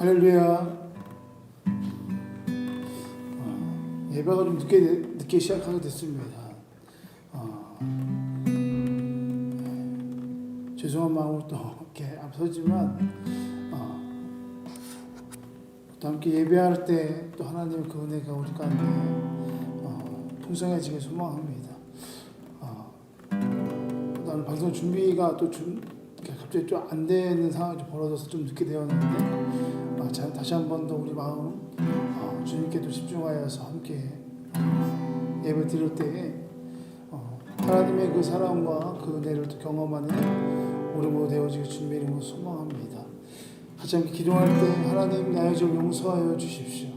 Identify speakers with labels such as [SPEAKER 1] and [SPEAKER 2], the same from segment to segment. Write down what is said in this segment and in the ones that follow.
[SPEAKER 1] 할렐루야. 예배가 좀 늦게 시작하게 됐습니다. 죄송한 마음으로 또 이렇게 앞서지만 또 함께 예배할 때 또 하나님의 그 은혜가 우리 가운데 풍성해지길 소망합니다. 나는 방송 준비가 또 갑자기 좀 안 되는 상황이 좀 벌어져서 좀 늦게 되었는데 다시 한 번 더 우리 마음 주님께도 집중하여서 함께 예배 드릴 때에 하나님의 그 사랑과 그 은혜를 또 경험하는 우리 모두 되어지길 주님의 이름으로 소망합니다. 같이 함께 기도할 때 하나님 나의 죄를 용서하여 주십시오.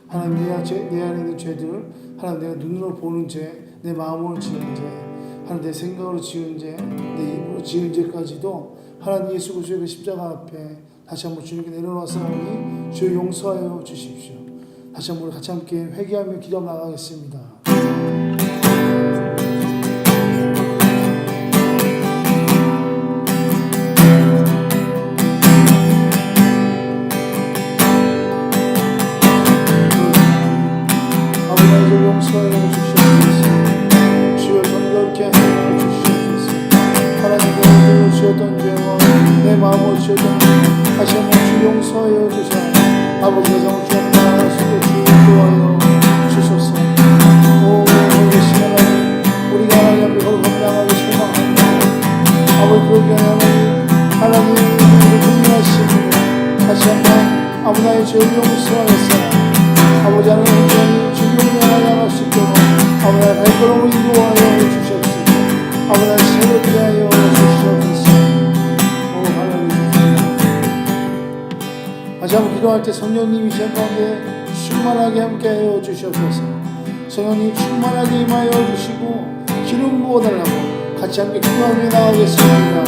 [SPEAKER 1] 하나님 내 안에 있는 죄들, 하나님 내가 눈으로 보는 죄, 내 마음으로 지은 죄, 하나님 내 생각으로 지은 죄, 내 입으로 지은 죄까지도 하나님 예수 그리스도의 십자가 앞에 다시 한번 주님께 내려놓았사오니 주여 용서하여 주십시오. 다시 한번 같이 함께 회개하며 기도하며 나가겠습니다. 용서하여 주시옵소서. 주여 정결케 하여 주시옵소서. 하나님 내 눈으로 지었던 죄와 내 마음으로 지었던 죄 다시 한번 주 용서하여 주사 아버지 세상을 주옵나 수도 주 인도하여 주소서. 오 계신 하나님 우리가 하나님 앞에 거룩함 나가기 소망합니다. 아버지 그러게 하나님 우리를 분명하십니다. 다시 한번 아버지 나의 죄를 용서하였사옵니다. 아버지 하나님 주님을 나아갈 수 있도록 아버지 하나님 발걸음을 인도하여 주시옵소서. 아버지 하나님 새롭게 하여 주시옵소서. 오 하나님 다시 한번 기도할 때 성령님이 제 가운데 충만하게 함께하여 주시옵소서. 성령님 충만하게 임하여 주시고 기름 부어달라고 같이 함께 기도하며 나가겠습니다.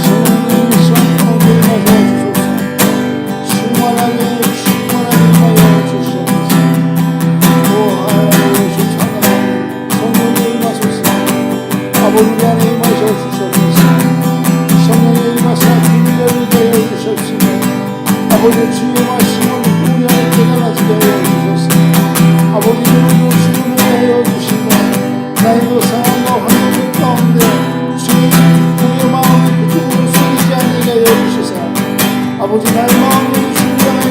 [SPEAKER 1] 성령님 성령님 임하여 주시옵소서. 충만하게 임하여 주시옵소서. 오 하나님 주 찬양하니 성령님 임하소서. 아버지 안에 임하여 주시옵소서. 성령님 임하사 비밀을 되어 주시옵시며 아버지 주의 말씀을 우리 안에 깨달아지게 하여 주소서. 아버지 주님을 주님을 하여 주시고 나의 그 상황과 환경 가운데 주의 마음이 그쪽으로 쏠리지 않게 하여 주시사 아버지 나의 마음을 주님을 하여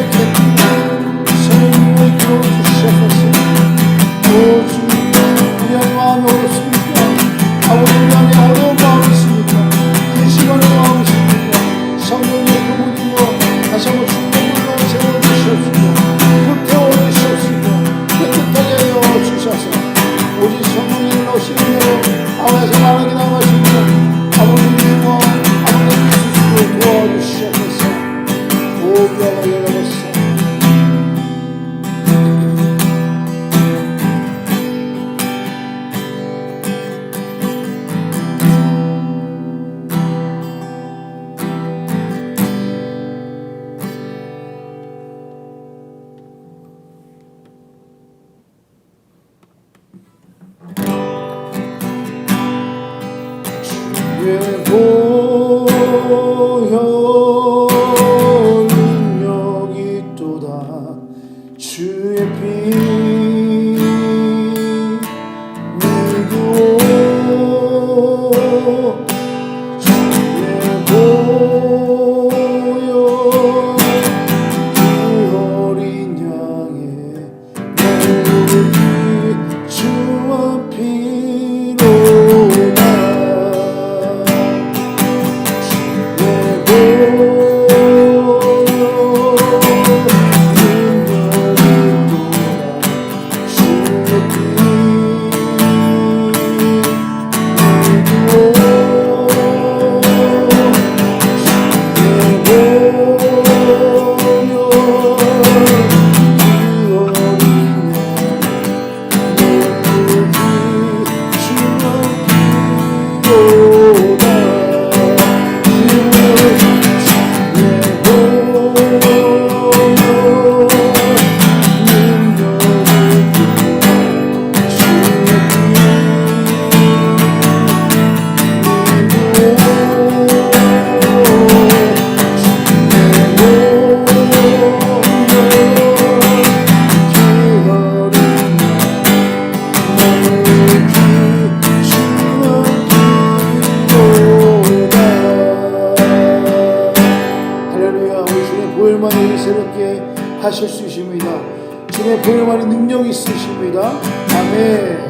[SPEAKER 1] 일어나는 능력이 있으십니다. 아멘.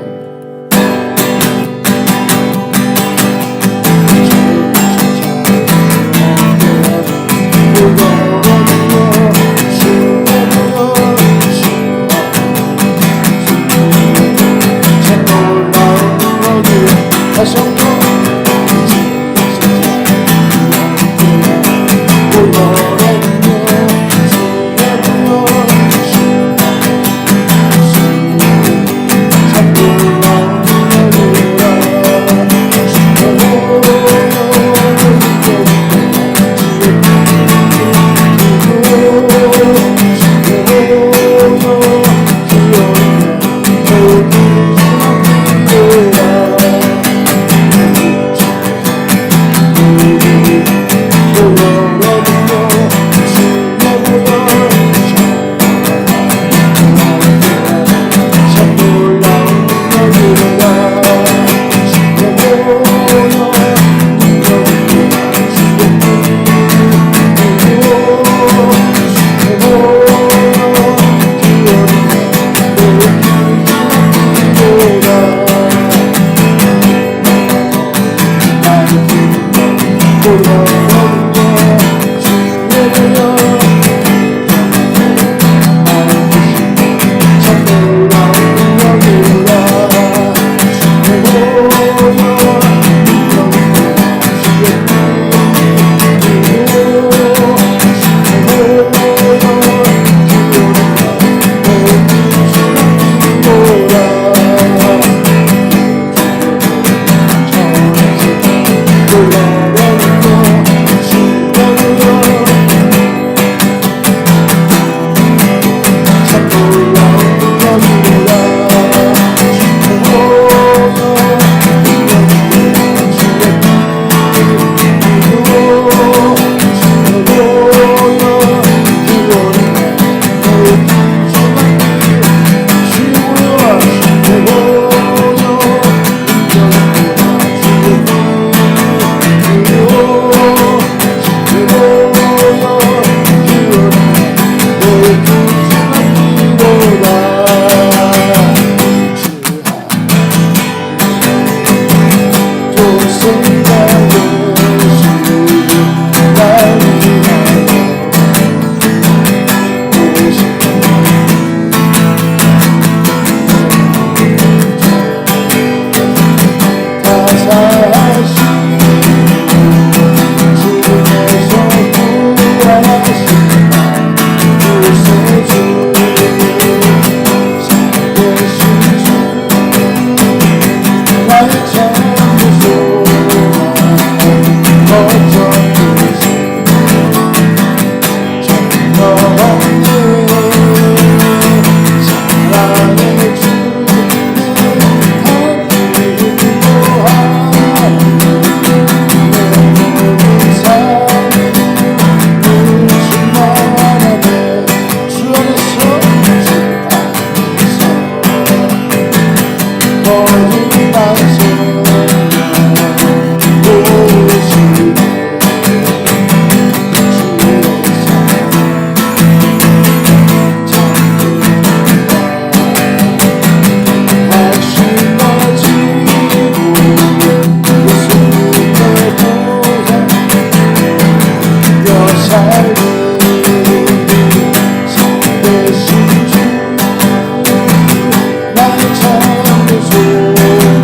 [SPEAKER 1] 다시 한번
[SPEAKER 2] 날 찾으소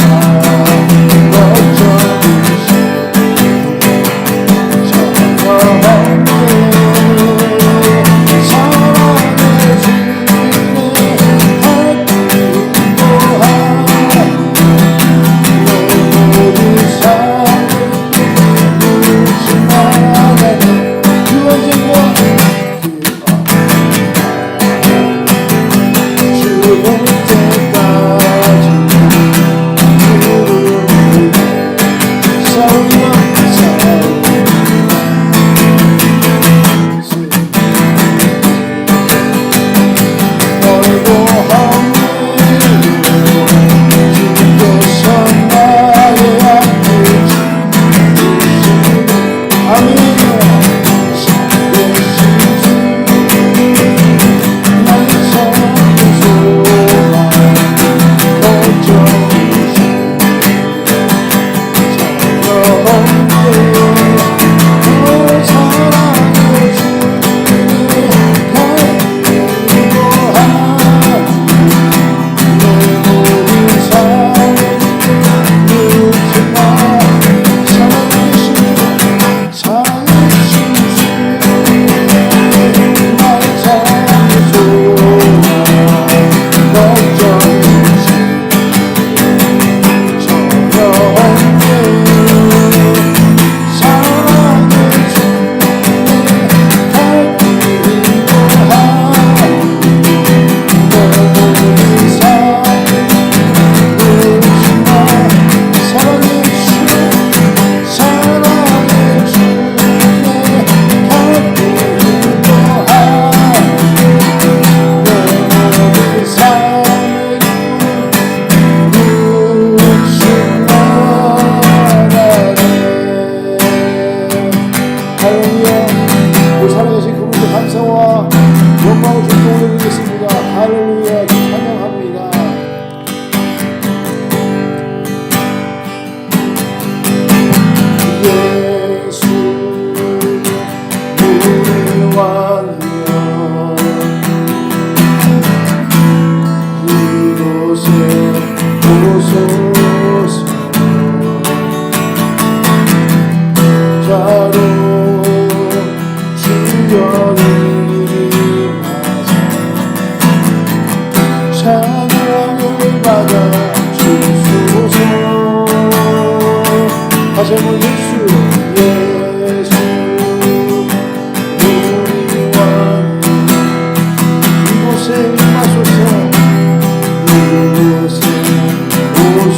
[SPEAKER 1] 그곳에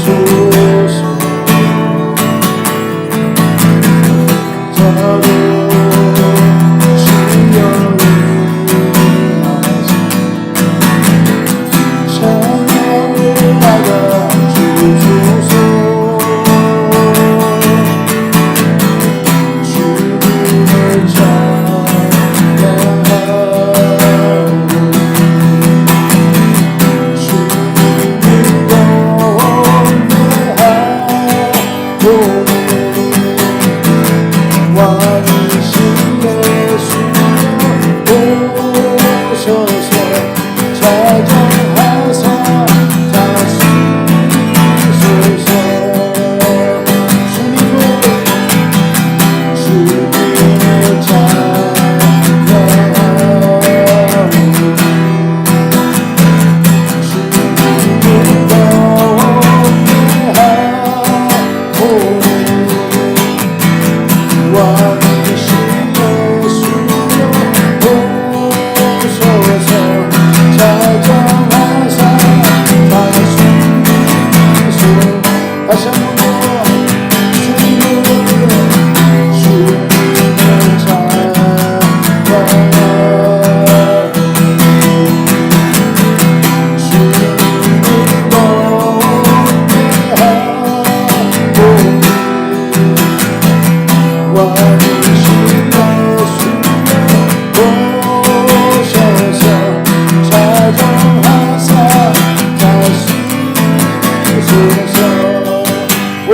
[SPEAKER 1] 오소서. 저를 주여 찬양을 받아 주소서.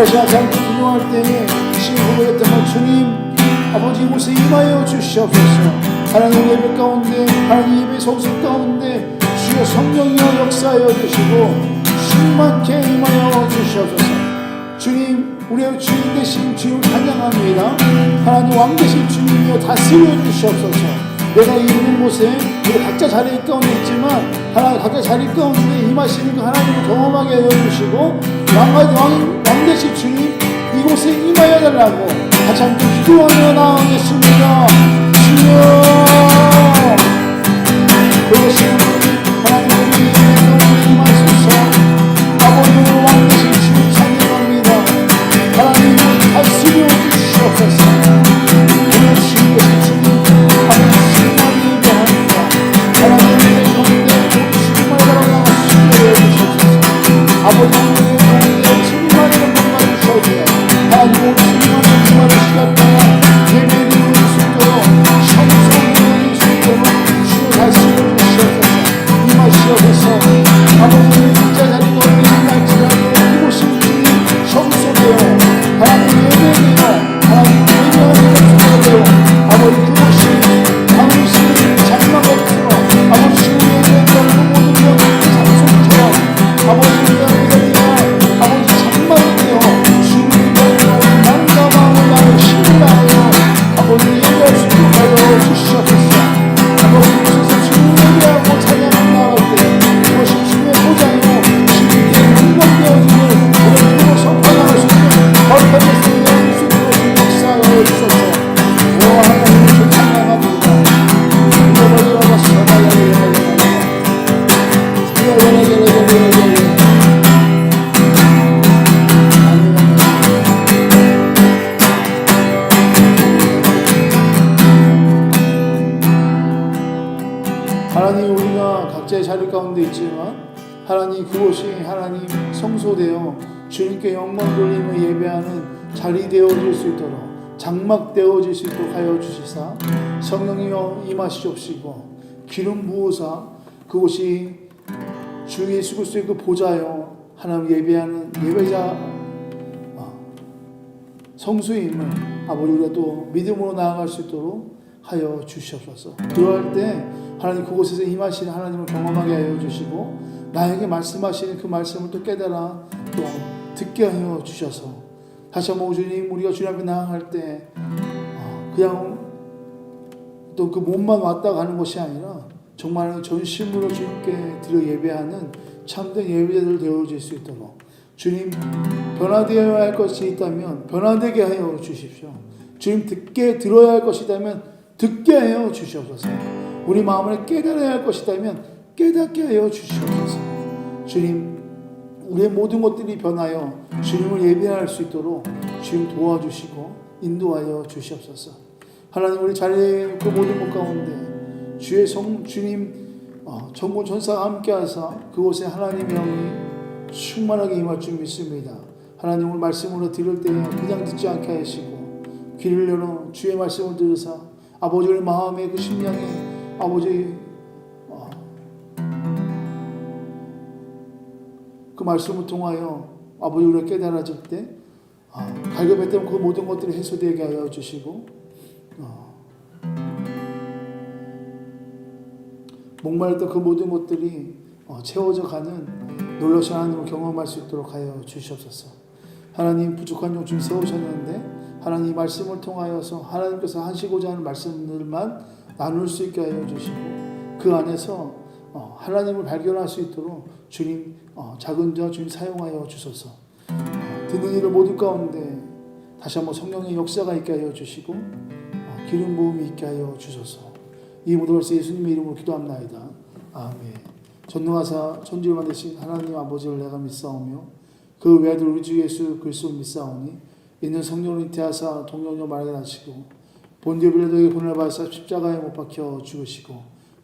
[SPEAKER 1] 주님을 가장 중요할 때에 신고했던 주님 아버지 이곳에 임하여 주시옵소서. 하나님 예배 가운데 하나님 예배 성수 가운데 주여 성령이여 역사하여 주시고 충만케 임하여 주시옵소서. 주님 우리의 주인 되신 주님 찬양합니다. 하나님 왕 되신 주님이여 다스려 주시옵소서. 내가 있는 곳에 우리 각자 자리 가운데 있지만 하나님 각자 자리 가운데 임하시는 그 하나님을 경험하게 하여 주시고 왕 되신 주님 이곳에 임하여 달라고 같이 함께 기도하며 나아가겠습니다. 주여 그것이 하나님 우리 가운데 임하소서. 아버지 왕 되신 주님 찬양합니다. 하나님 다스려 주시옵소서. 우리 주님 되신 주님 아버지 아버지 하나님의 가운데 주님만의 건강을 주셔주세요. 하나님 주님만의 주말을 시작하여 예배를 드릴 수 있도록 성성을 드릴 수 있도록 주여 다스려 주시옵소서. 임하시옵소서. 아버지 각자 자리 가운데 임할지라도 이곳이 주님 성소되어 하나님 예배되어 하나님 예배하는 성소되어 아버지 그곳이 당신의 장막 없으로 아버지 주님의 예배하는 모든 것을 장소처럼 아버지 하나님 우리가 각자의 자리 가운데 있지만 하나님 그곳이 하나님 성소되어 주님께 영광 돌리며 예배하는 자리 되어질 수 있도록 장막 되어질 수 있도록 하여 주시사 성령이여 임하시옵시고 기름 부으사 그곳이 주 예수 그리스도의 그 보좌여 하나님 예배하는 예배자 성수임을 아버지 우리가 또 믿음으로 나아갈 수 있도록 하여 주시옵소서. 그러할 때 하나님 그곳에서 임하시는 하나님을 경험하게 하여 주시고 나에게 말씀하시는 그 말씀을 또 깨달아 또 듣게 하여 주셔서 다시 한번 주님 우리가 주님 앞에 나아갈 때 그냥 또 그 몸만 왔다 가는 것이 아니라 정말 전심으로 주님께 드려 예배하는 참된 예배자들 되어질 수 있도록 주님 변화되어야 할 것이 있다면 변화되게 하여 주십시오. 주님 듣게 들어야 할 것이 있다면 듣게 하여 주시옵소서. 우리 마음을 깨달아야 할 것이 있다면 깨닫게 하여 주시옵소서. 주님, 우리의 모든 것들이 변하여 주님을 예배할 수 있도록 주님 도와주시고 인도하여 주시옵소서. 하나님, 우리 자리에 그 모든 것 가운데 주의 주님 전군 전사가 함께하사 그곳에 하나님의 영이 충만하게 임할 줄 믿습니다. 하나님, 오늘 말씀으로 들을 때 그냥 듣지 않게 하시고 귀를 열어 주의 말씀을 들으사 아버지의 마음에 그 심령에 아버지 그 말씀을 통하여 아버지 우리가 깨달아질 때 갈급했던 그 모든 것들이 해소되게 하여 주시고 목마르던 그 모든 것들이 채워져 가는 놀라신 하나님을 경험할 수 있도록 하여 주시옵소서. 하나님, 부족한 종 주님 세우셨는데 하나님 말씀을 통하여서 하나님께서 하시고자 하는 말씀들만 나눌 수 있게 하여 주시고 그 안에서 하나님을 발견할 수 있도록 주님 작은 자 주님 사용하여 주소서. 듣는 이들 모두 가운데 다시 한번 성령의 역사가 있게 하여 주시고 기름 부음이 있게 하여 주소서. 이 모든 것을 예수님의 이름으로 기도합나이다. 아멘. 전능하사 천지를 만드신 하나님 아버지를 내가 믿사오며 그 외아들 우리 주 예수 그리스도를 믿사오니 있는 성령을 잉태하사 동정녀 마리아를 낳으시고 본디오 빌라도에게 고난을 받으사 십자가에 못 박혀 죽으시고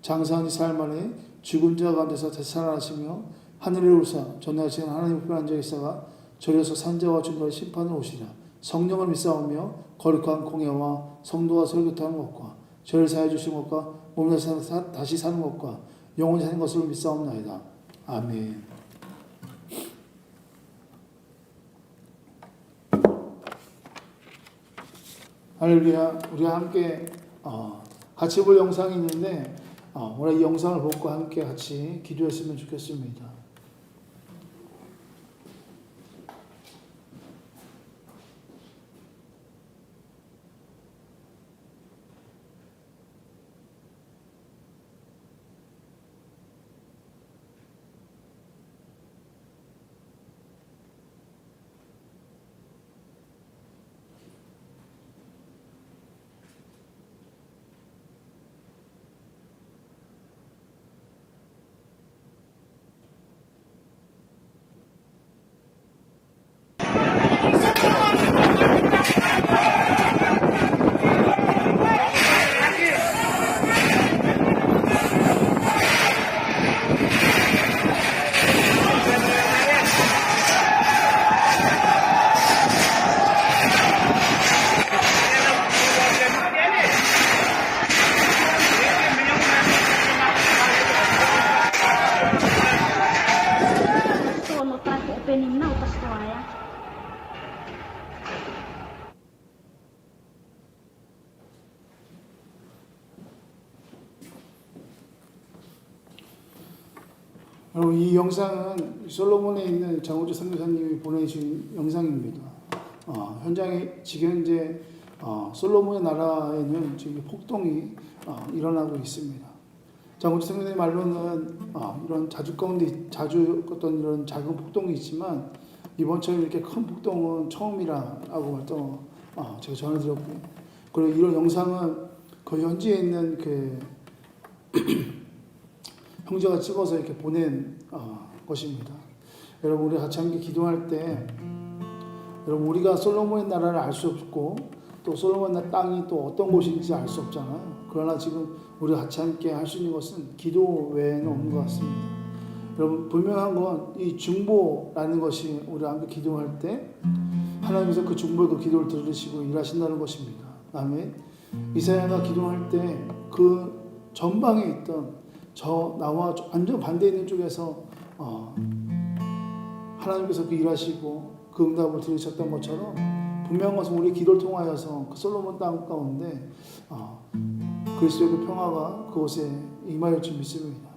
[SPEAKER 1] 장사한 지 사흘 만에 죽은 자 가운데서 되살아나시며 하늘에 오르사 전능하신 하나님 우편에 앉아 계시다가 저리서 산자와 죄인을 심판을 오시리라. 성령을 믿사오며 거룩한 공예와 성도와 설교하는 것과 죄를 사해 주신 것과 몸을 다시 사는 것과 영원히 사는 것을 믿사옵나이다. 아멘. 할렐루야. 우리가 함께 같이 볼 영상이 있는데 오늘 이 영상을 보고 함께 같이 기도했으면 좋겠습니다. 여러분, 이 영상은 솔로몬에 있는 장우주 선교사님이 보내주신 영상입니다. 현장에 지금 현재 솔로몬의 나라에는 지금 폭동이 일어나고 있습니다. 장우주 선교사님 말로는 이런 자주 어떤 이런 작은 폭동이 있지만 이번처럼 이렇게 큰 폭동은 처음이라고 또 제가 전해드렸고요. 그리고 이런 영상은 그 현지에 있는 그 형제가 찍어서 이렇게 보낸 것입니다. 여러분, 우리 같이 함께 기도할 때 여러분, 우리가 솔로몬의 나라를 알 수 없고 또 솔로몬의 땅이 또 어떤 곳인지 알 수 없잖아요. 그러나 지금 우리가 같이 함께 할 수 있는 것은 기도 외에는 없는 것 같습니다. 여러분, 분명한 건 이 중보라는 것이 우리가 함께 기도할 때 하나님께서 그 중보의 그 기도를 들으시고 일하신다는 것입니다. 아멘. 이사야가 기도할 때 그 전방에 있던 나와 완전 반대에 있는 쪽에서 하나님께서 그 일하시고 그 응답을 들으셨던 것처럼 분명한 것은 우리 기도를 통하여서 그 솔로몬 땅 가운데 그리스도의 그 평화가 그곳에 임할 줄 믿습니다.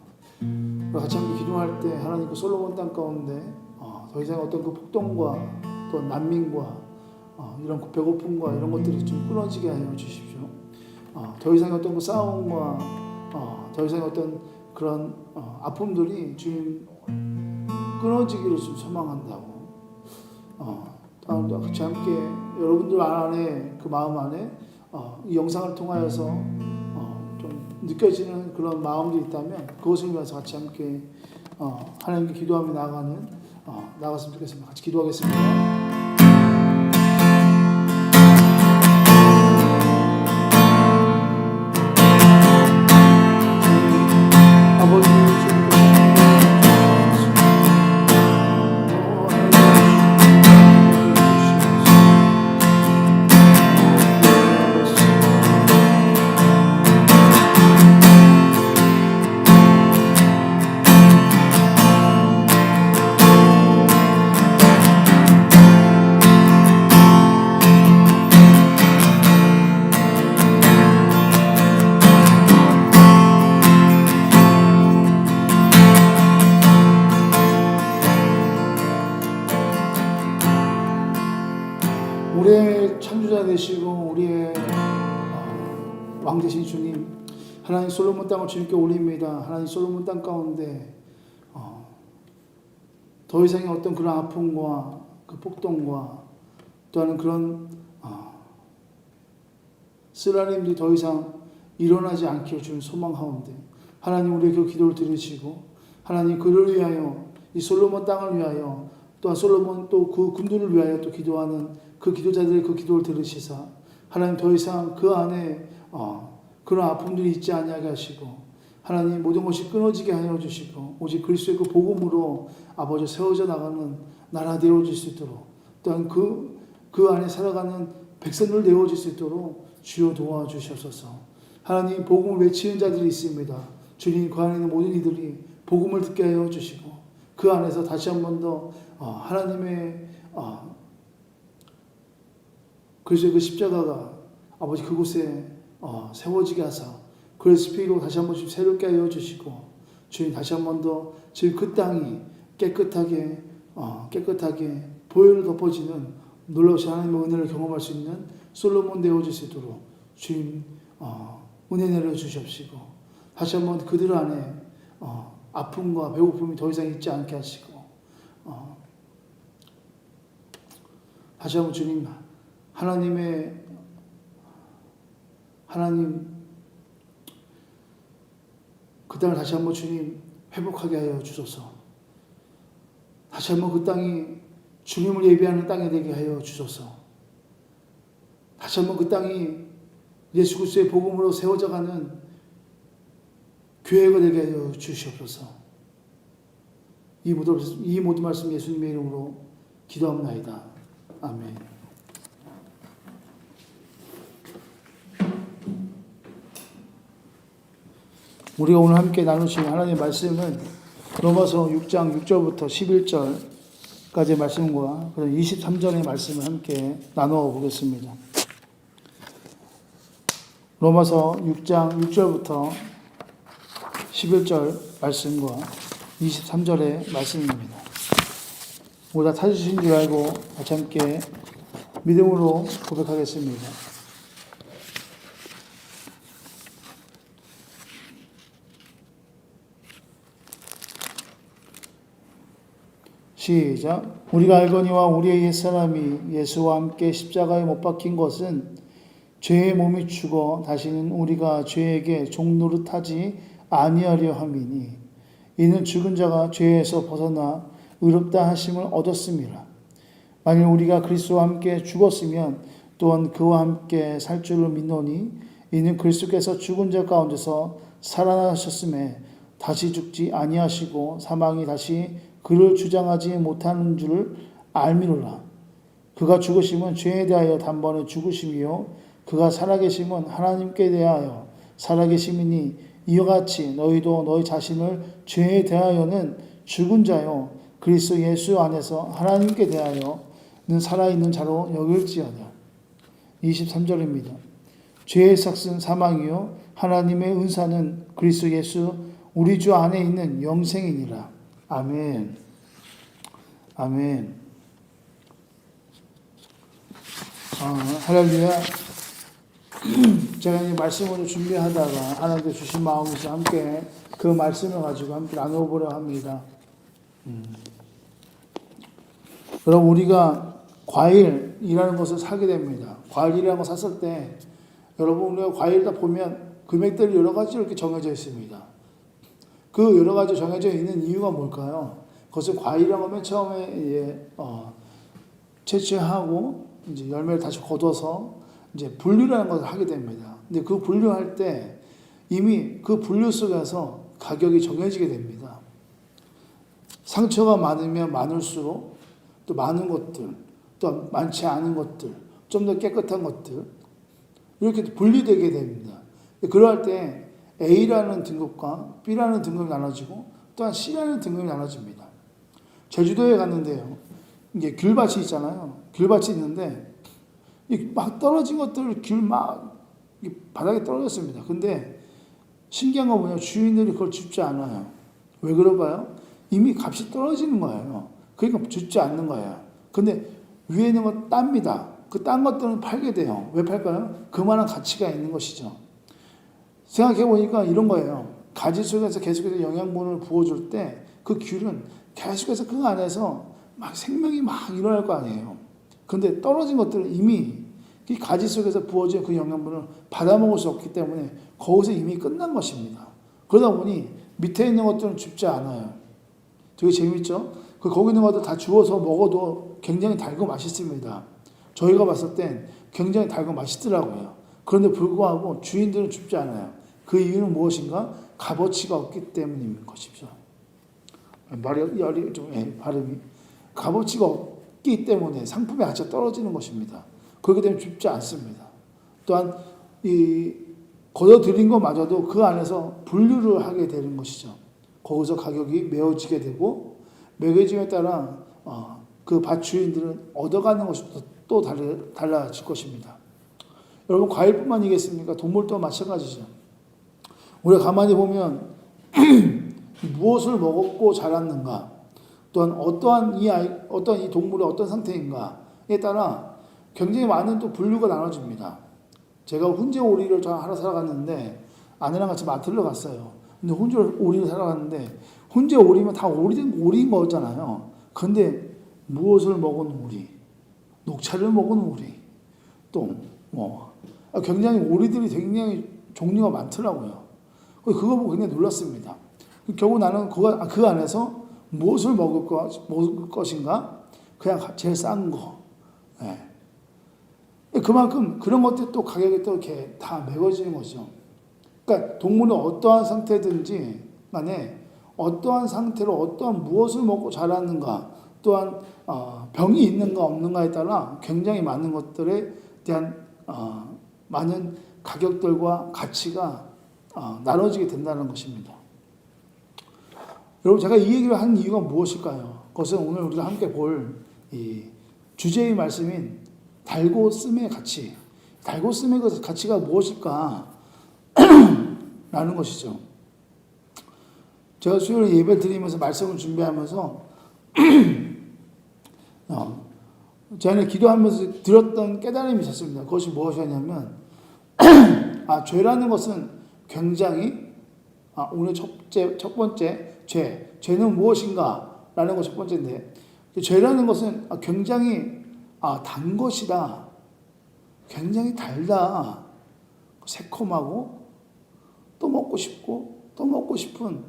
[SPEAKER 1] 같이 함께 기도할 때 하나님 그 솔로몬 땅 가운데 더 이상 어떤 그 폭동과 또 난민과 이런 그 배고픔과 이런 것들이 좀 끊어지게 하여 주십시오. 더 이상 어떤 그 싸움과 더 이상 어떤 그런 아픔들이 주님 끊어지기를 좀 소망한다고. 다음도 같이 함께 여러분들 안에 그 마음 안에 이 영상을 통하여서 좀 느껴지는 그런 마음들이 있다면 그것을 위해서 같이 함께 하나님께 기도하며 나갔으면 좋겠습니다. 같이 기도하겠습니다. 우리의 창조자 되시고 우리의 왕 되신 주님, 하나님 솔로몬 땅을 주님께 올립니다. 하나님 솔로몬 땅 가운데 더 이상의 어떤 그런 아픔과 그 폭동과 또한 그런 쓰라린 일이 더 이상 일어나지 않기를 주는 소망하온데, 하나님 우리의 그 기도를 들으시고 하나님 그를 위하여, 이 솔로몬 땅을 위하여, 또한 솔로몬 또 그 군주를 위하여 또 기도하는 그 기도자들의 그 기도를 들으시사 하나님 더 이상 그 안에 그런 아픔들이 있지 아니하게 하시고, 하나님 모든 것이 끊어지게 하여 주시고 오직 그리스도의 그 복음으로 아버지 세워져 나가는 나라 되어질 수 있도록, 또한 그 안에 살아가는 백성들 되어질 수 있도록 주여 도와주시옵소서. 하나님 복음을 외치는 자들이 있습니다. 주님 그 안에 있는 모든 이들이 복음을 듣게 하여 주시고 그 안에서 다시 한 번 더 하나님의 그리스도의 그 십자가가 아버지 그곳에 세워지게 하사 그리스도의 피로 다시 한 번씩 새롭게 하여 주시고, 주님 다시 한 번 더 지금 그 땅이 깨끗하게 보혈로 덮어지는 놀라우신 하나님의 은혜를 경험할 수 있는 솔로몬 되어질 수 있도록 주님 은혜 내려 주시옵시고, 다시 한 번 그들 안에 아픔과 배고픔이 더 이상 있지 않게 하시고, 다시 한번 주님 하나님 그 땅을 다시 한번 주님 회복하게 하여 주소서. 다시 한번 그 땅이 주님을 예배하는 땅이 되게 하여 주소서. 다시 한번 그 땅이 예수 그리스도의 복음으로 세워져가는 교회가 되게 하여 주시옵소서. 이 모든 말씀 예수님의 이름으로 기도합니다. 아멘. 우리가 오늘 함께 나누신 하나님의 말씀은 로마서 6장 6절부터 11절까지의 말씀과 23절의 말씀을 함께 나누어 보겠습니다. 로마서 6장 6절부터 11절 말씀과 23절의 말씀입니다. 모두 다 찾으신 줄 알고 같이 함께 믿음으로 고백하겠습니다. 시작. 우리가 알거니와 우리의 옛사람이 예수와 함께 십자가에 못 박힌 것은 죄의 몸이 죽어 다시는 우리가 죄에게 종노릇하지 아니하려 함이니, 이는 죽은 자가 죄에서 벗어나 의롭다 하심을 얻었음이라. 만일 우리가 그리스도와 함께 죽었으면 또한 그와 함께 살 줄을 믿노니, 이는 그리스도께서 죽은 자 가운데서 살아나셨음에 다시 죽지 아니하시고 사망이 다시 그를 주장하지 못하는 줄을 알미노라. 그가 죽으심은 죄에 대하여 단번에 죽으심이요 그가 살아계심은 하나님께 대하여 살아계심이니, 이와 같이 너희도 너희 자신을 죄에 대하여는 죽은 자요 그리스도 예수 안에서 하나님께 대하여는 살아있는 자로 여길지어다. 23절입니다. 죄의 삭은 사망이요 하나님의 은사는 그리스도 예수 우리 주 안에 있는 영생이니라. 아멘. 아멘. 할렐루야. 제가 이 말씀을 준비하다가 하나님께 주신 마음에서 함께 그 말씀을 가지고 함께 나눠보려 합니다. 여러분, 우리가 과일이라는 것을 사게 됩니다. 과일이라는 걸 샀을 때 여러분, 우리가 과일 다 보면 금액들이 여러 가지로 이렇게 정해져 있습니다. 그 여러 가지 정해져 있는 이유가 뭘까요? 그것은 과일이라는 건 맨 처음에 채취하고 이제 열매를 다시 거둬서 이제 분류라는 것을 하게 됩니다. 근데 그 분류할 때 이미 그 분류 속에서 가격이 정해지게 됩니다. 상처가 많으면 많을수록 또 많은 것들, 또 많지 않은 것들, 좀 더 깨끗한 것들 이렇게 분리되게 됩니다. 그럴 때 A라는 등급과 B라는 등급이 나눠지고 또한 C라는 등급이 나눠집니다. 제주도에 갔는데요. 이게 귤밭이 있잖아요. 귤밭이 있는데 막 떨어진 것들 귤 막 바닥에 떨어졌습니다. 근데 신기한 건 뭐냐? 주인들이 그걸 줍지 않아요. 왜 그럴까요? 이미 값이 떨어지는 거예요. 그러니까 줍지 않는 거예요. 근데 위에 있는 건 땁니다. 그 딴 것들은 팔게 돼요. 왜 팔까요? 그만한 가치가 있는 것이죠. 생각해 보니까 이런 거예요. 가지 속에서 계속해서 영양분을 부어줄 때 그 귤은 계속해서 그 안에서 막 생명이 막 일어날 거 아니에요. 근데 떨어진 것들은 이미 이 가지 속에서 부어진 그 영양분을 받아먹을 수 없기 때문에 거기서 이미 끝난 것입니다. 그러다 보니 밑에 있는 것들은 줍지 않아요. 되게 재밌죠? 거기 있는 것들 다 주워서 먹어도 굉장히 달고 맛있습니다. 저희가 봤을 땐 굉장히 달고 맛있더라고요. 그런데 불구하고 주인들은 줍지 않아요. 그 이유는 무엇인가? 값어치가 없기 때문인 것이죠. 발음이. 값어치가 없기 때문에 상품의 가치가 떨어지는 것입니다. 그렇게 되면 줍지 않습니다. 또한 이 걷어들인 것마저도 그 안에서 분류를 하게 되는 것이죠. 거기서 가격이 매어지게 되고 매겨짐에 따라 그 밭 주인들은 얻어가는 것이 또 달라질 것입니다. 여러분 과일뿐만이겠습니까? 동물도 마찬가지죠. 우리가 가만히 보면 무엇을 먹었고 자랐는가, 또한 어떠한 이 동물의 어떤 상태인가에 따라 굉장히 많은 또 분류가 나눠집니다. 제가 훈제 오리를 하러 살아갔는데 아내랑 같이 마트를 갔어요. 근데 훈제 오리를 살아갔는데 훈제 오리면 다 오리된 오리인 거잖아요. 근데 무엇을 먹은 오리, 녹차를 먹은 오리, 또 굉장히 오리들이 굉장히 종류가 많더라고요. 그거 보고 굉장히 놀랐습니다. 결국 나는 그 안에서 무엇을 먹을 것인가? 그냥 제일 싼 거. 네. 그만큼 그런 것들이 또 가격이 또 이렇게 다 매겨지는 거죠. 그러니까 동물은 어떠한 상태든지 간에 어떠한 상태로 어떠한 무엇을 먹고 자랐는가, 또한 병이 있는가 없는가에 따라 굉장히 많은 것들에 대한 많은 가격들과 가치가 나눠지게 된다는 것입니다. 여러분 제가 이 얘기를 한 이유가 무엇일까요? 그것은 오늘 우리가 함께 볼 이 주제의 말씀인 달고 씀의 가치, 달고 씀의 그 가치가 무엇일까? 라는 것이죠. 제가 수요일 예배 드리면서 말씀을 준비하면서 제가 기도하면서 들었던 깨달음이 있었습니다. 그것이 무엇이었냐면 죄라는 것은 굉장히 오늘 첫 번째 죄는 무엇인가? 라는 것이 첫 번째인데 죄라는 것은 굉장히 단 것이다. 굉장히 달다. 새콤하고 또 먹고 싶고 또 먹고 싶은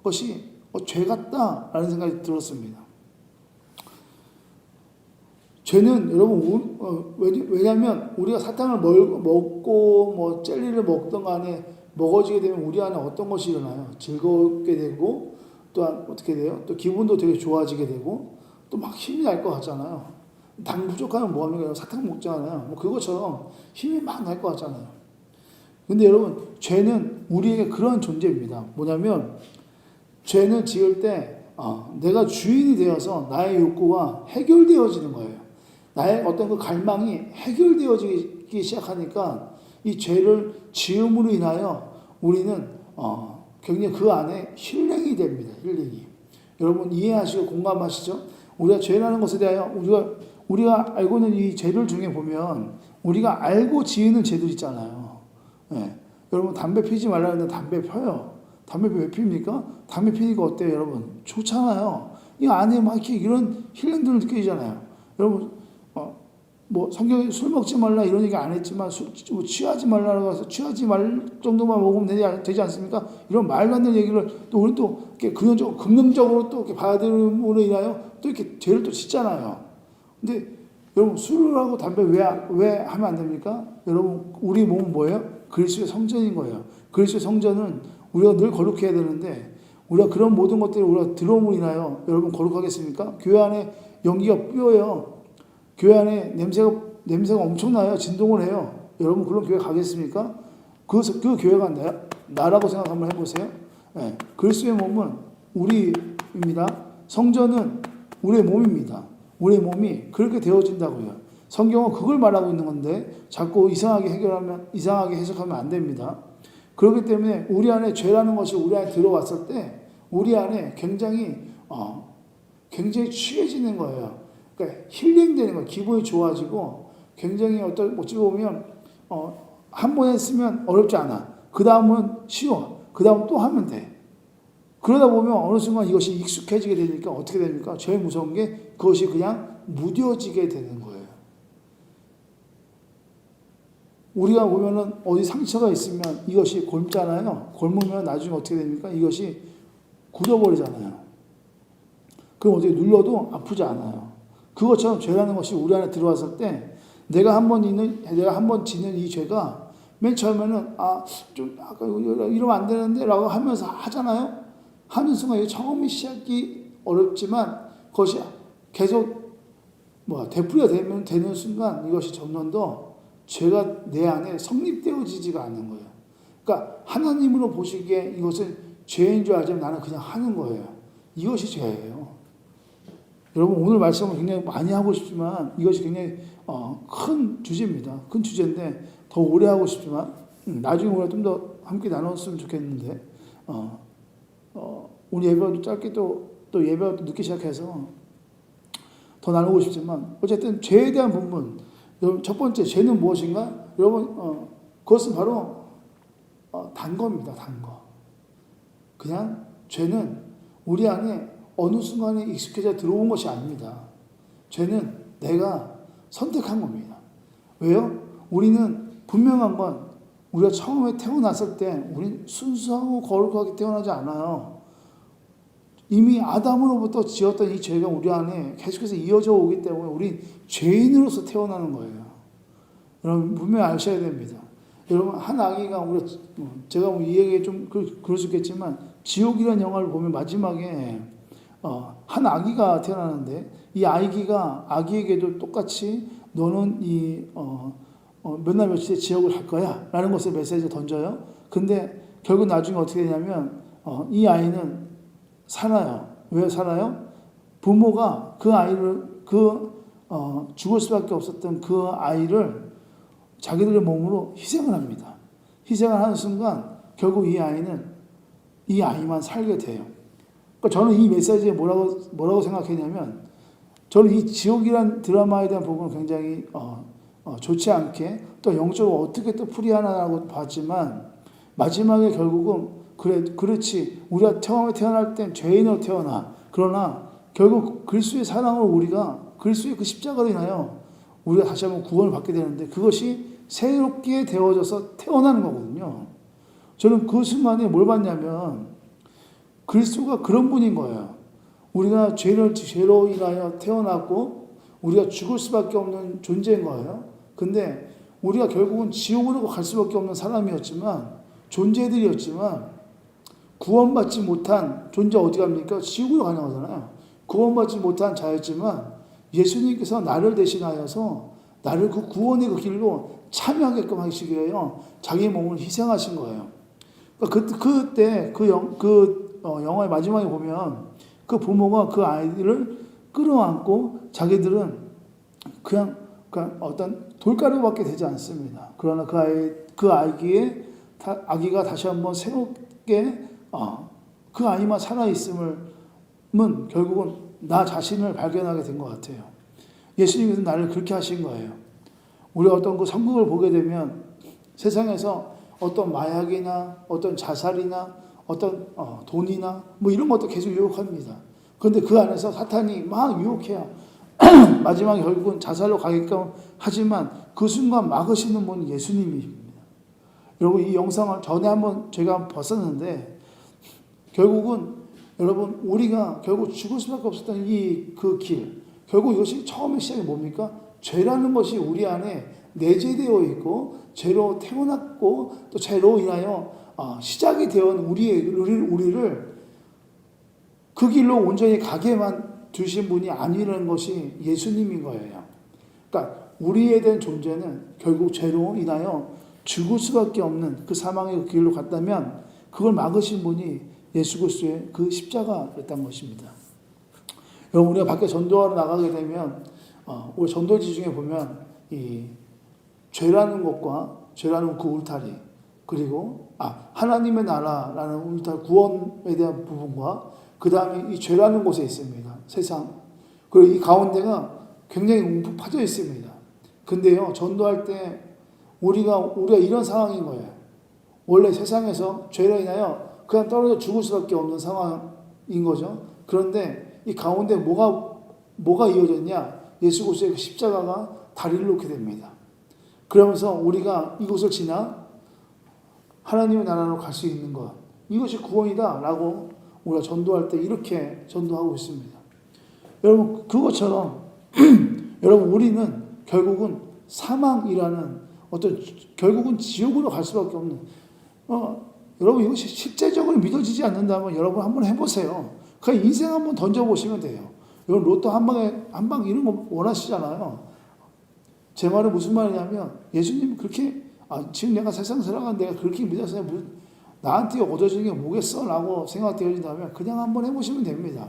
[SPEAKER 1] 것이 죄 같다라는 생각이 들었습니다. 죄는 여러분 왜냐하면 우리가 사탕을 먹고 젤리를 먹던 간에 먹어지게 되면 우리 안에 어떤 것이 일어나요? 즐겁게 되고 또한 어떻게 돼요? 또 기분도 되게 좋아지게 되고 또 막 힘이 날 것 같잖아요. 당 부족하면 뭐 합니까? 사탕 먹잖아요. 그것처럼 힘이 막 날 것 같잖아요. 근데 여러분 죄는 우리에게 그런 존재입니다. 뭐냐면 죄는 지을 때 내가 주인이 되어서 나의 욕구가 해결되어지는 거예요. 나의 어떤 그 갈망이 해결되어지기 시작하니까 이 죄를 지음으로 인하여 우리는 굉장히 그 안에 힐링이 됩니다. 힐링이. 여러분 이해하시고 공감하시죠? 우리가 죄라는 것에 대하여 우리가 알고 있는 이 죄들 중에 보면 우리가 알고 지으는 죄들 있잖아요. 네. 여러분 담배 피지 말라는데 담배 펴요. 담배 왜 핍니까? 담배 피니까 어때요, 여러분? 좋잖아요. 이 안에 막 이렇게 이런 힐링들을 느끼잖아요. 여러분 뭐 성경에 술 먹지 말라 이런 얘기 안 했지만 취하지 말라고 해서 취하지 말 정도만 먹으면 되지 않습니까? 이런 말도 안 되는 얘기를 또 우리 또 이렇게 긍정적으로 또 이렇게 받아들임으로 인하여 또 이렇게 죄를 또 짓잖아요. 근데 여러분 술하고 담배 왜 하면 안 됩니까? 여러분 우리 몸은 뭐예요? 그리스도의 성전인 거예요. 그리스도의 성전은 우리가 늘 거룩해야 되는데 우리가 그런 모든 것들을 우리가 들어옴으로 인하여 여러분 거룩하겠습니까? 교회 안에 연기가 뿌여요. 교회 안에 냄새가 엄청나요. 진동을 해요. 여러분 그런 교회 가겠습니까? 그 교회가 나라고 생각 한번 해보세요. 네. 그리스도의 몸은 우리입니다. 성전은 우리의 몸입니다. 우리의 몸이 그렇게 되어진다고요. 성경은 그걸 말하고 있는 건데 자꾸 이상하게 해석하면 안 됩니다. 그렇기 때문에 우리 안에 죄라는 것이 우리 안에 들어왔을 때 우리 안에 굉장히 취해지는 거예요. 그러니까 힐링되는 거예요. 기분이 좋아지고 굉장히 어찌 보면 한 번 했으면 어렵지 않아. 그 다음은 쉬워. 그 다음 또 하면 돼. 그러다 보면 어느 순간 이것이 익숙해지게 되니까 어떻게 됩니까? 제일 무서운 게 그것이 그냥 무뎌지게 되는 거예요. 우리가 보면은 어디 상처가 있으면 이것이 곪잖아요. 곪으면 나중에 어떻게 됩니까? 이것이 굳어버리잖아요. 그럼 어떻게 눌러도 아프지 않아요. 그것처럼 죄라는 것이 우리 안에 들어왔을 때 내가 한 번 짓는 이 죄가 맨 처음에는 좀 아까 이러면 안 되는데 라고 하면서 하잖아요. 하는 순간 처음이 시작이 어렵지만 그것이 계속 되풀이가 되는 순간 이것이 점점 더 죄가 내 안에 성립되어지지가 않는 거예요. 그러니까 하나님으로 보시기에 이것은 죄인 줄 알지만 나는 그냥 하는 거예요. 이것이 죄예요. 여러분 오늘 말씀을 굉장히 많이 하고 싶지만 이것이 굉장히 큰 주제입니다. 큰 주제인데 더 오래 하고 싶지만 나중에 우리가 좀 더 함께 나눴으면 좋겠는데 우리 예배도 짧게 또 예배도 늦게 시작해서 더 나누고 싶지만 어쨌든 죄에 대한 부분 여러분 첫 번째 죄는 무엇인가? 여러분 그것은 바로 단 겁니다. 단 거. 그냥 죄는 우리 안에 어느 순간에 익숙해져 들어온 것이 아닙니다. 죄는 내가 선택한 겁니다. 왜요? 우리는 분명한 건 우리가 처음에 태어났을 때 우리는 순수하고 거룩하게 태어나지 않아요. 이미 아담으로부터 지었던 이 죄가 우리 안에 계속해서 이어져 오기 때문에 우리 죄인으로서 태어나는 거예요. 여러분 분명히 아셔야 됩니다. 여러분 한 아기가 제가 이 얘기에 좀 그럴 수 있겠지만 지옥이라는 영화를 보면 마지막에 한 아기가 태어나는데 이 아기에게도 똑같이 너는 몇 날 며칠에 지옥을 갈 거야 라는 것을 메시지를 던져요. 근데 결국 나중에 어떻게 되냐면 이 아이는 살아요. 왜 살아요? 부모가 그 아이를 죽을 수밖에 없었던 그 아이를 자기들의 몸으로 희생을 합니다. 희생을 하는 순간 결국 이 아이만 살게 돼요. 그러니까 저는 이 메시지에 뭐라고 생각했냐면 저는 이 지옥이란 드라마에 대한 부분은 굉장히 좋지 않게 또 영적으로 어떻게 또 풀이하나라고 봤지만 마지막에 결국은 그렇지 우리가 처음에 태어날 땐 죄인으로 태어나 그러나 결국 그리스도의 사랑으로 우리가 그리스도의 그 십자가로 인하여 우리가 다시 한번 구원을 받게 되는데 그것이 새롭게 되어져서 태어나는 거거든요. 저는 그 순간에 뭘 봤냐면 그리스도가 그런 분인 거예요. 우리가 죄로 인하여 태어났고 우리가 죽을 수밖에 없는 존재인 거예요. 근데 우리가 결국은 지옥으로 갈 수밖에 없는 사람이었지만 존재들이었지만 구원받지 못한 존재 어디 갑니까? 지옥으로 가는 거잖아요. 구원받지 못한 자였지만 예수님께서 나를 대신하여서 나를 그 구원의 그 길로 참여하게끔 하시기 위하여 자기 몸을 희생하신 거예요. 그때 영화의 마지막에 보면 그 부모가 그 아이를 끌어안고 자기들은 그냥 어떤 돌가루밖에 되지 않습니다. 그러나 그 아기가 다시 한번 새롭게 그 아이만 살아있음은 결국은 나 자신을 발견하게 된 것 같아요. 예수님께서 나를 그렇게 하신 거예요. 우리가 어떤 그 성경을 보게 되면 세상에서 어떤 마약이나 어떤 자살이나 어떤 돈이나 이런 것도 계속 유혹합니다. 그런데 그 안에서 사탄이 막 유혹해요. 마지막에 결국은 자살로 가게끔 하지만 그 순간 막으시는 분이 예수님이십니다. 여러분 이 영상을 전에 한번 제가 봤었는데 결국은 여러분 우리가 결국 죽을 수밖에 없었던 그 길, 결국 이것이 처음에 시작이 뭡니까? 죄라는 것이 우리 안에 내재되어 있고 죄로 태어났고 또 죄로 인하여 시작이 되어 우리를 그 길로 온전히 가게만 두신 분이 아니라는 것이 예수님인 거예요. 그러니까 우리에 대한 존재는 결국 죄로 인하여 죽을 수밖에 없는 그 사망의 길로 갔다면 그걸 막으신 분이 예수 그리스도의 그 십자가였던 것입니다. 여러분 우리가 밖에 전도하러 나가게 되면 우리 전도지 중에 보면 이 죄라는 것과 죄라는 그 울타리 그리고 하나님의 나라라는 울타리 구원에 대한 부분과 그 다음에 이 죄라는 곳에 있습니다. 세상 그리고 이 가운데가 굉장히 움푹 파져 있습니다. 근데요 전도할 때 우리가 이런 상황인 거예요. 원래 세상에서 죄로 인하여 그냥 떨어져 죽을 수밖에 없는 상황인 거죠. 그런데 이 가운데 뭐가 이어졌냐? 예수 그리스도의 그 십자가가 다리를 놓게 됩니다. 그러면서 우리가 이곳을 지나 하나님의 나라로 갈 수 있는 것, 이것이 구원이다라고 우리가 전도할 때 이렇게 전도하고 있습니다. 여러분 그것처럼 여러분 우리는 결국은 사망이라는 결국은 지옥으로 갈 수밖에 없는 여러분 이것이 실제적으로 믿어지지 않는다면 여러분 한번 해보세요. 그냥 인생 한번 던져보시면 돼요. 여러분 로또 한 방 이런 거 원하시잖아요. 제 말은 무슨 말이냐면 예수님 그렇게 지금 내가 세상 살아가는 내가 그렇게 믿어서 나한테 얻어지는 게 뭐겠어? 라고 생각되어진다면 그냥 한번 해보시면 됩니다.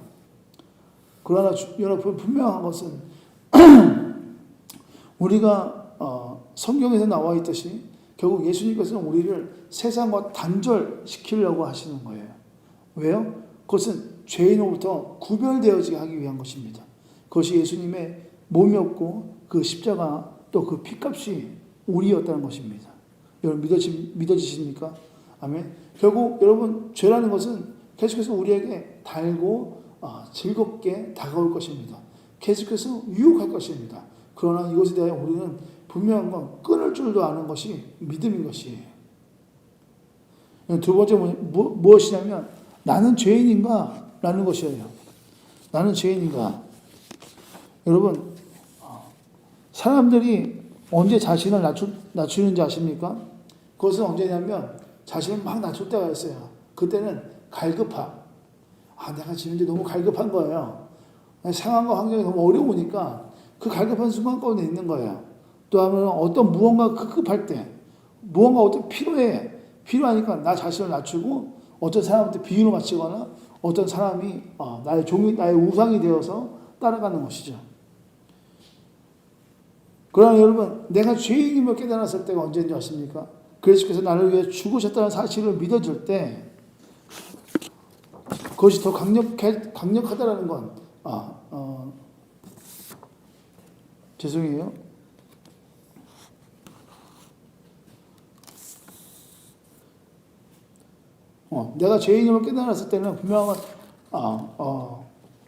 [SPEAKER 1] 그러나 여러분 분명한 것은 우리가 성경에서 나와 있듯이 결국 예수님께서는 우리를 세상과 단절시키려고 하시는 거예요. 왜요? 그것은 죄인으로부터 구별되어지게 하기 위한 것입니다. 그것이 예수님의 몸이었고 그 십자가 또 그 피값이 우리였다는 것입니다. 여러분 믿어지십니까? 아멘. 결국 여러분 죄라는 것은 계속해서 우리에게 달고 즐겁게 다가올 것입니다. 계속해서 유혹할 것입니다. 그러나 이것에 대하여 우리는 분명한 건 끊을 줄도 아는 것이 믿음인 것이에요. 두 번째 무엇이냐면 나는 죄인인가? 라는 것이에요. 나는 죄인인가? 여러분 사람들이 언제 자신을 낮추는지 아십니까? 그것은 언제냐면 자신을 막 낮출 때가 있어요. 그때는 갈급함. 내가 지금 이제 너무 갈급한 거예요. 상황과 환경이 너무 어려우니까 그 갈급한 순간 가운데 있는 거예요. 또 하면 어떤 무언가 급급할 때, 무언가 어떤 필요하니까 나 자신을 낮추고 어떤 사람한테 비유를 맞추거나 어떤 사람이 나의 우상이 되어서 따라가는 것이죠. 그러나 여러분, 내가 죄인임을 깨달았을 때가 언제인지 아십니까? 그리스도께서 나를 위해 죽으셨다는 사실을 믿어줄 때 그것이 더 강력하다라는 건 죄송해요. 내가 죄인임을 깨달았을 때는 분명한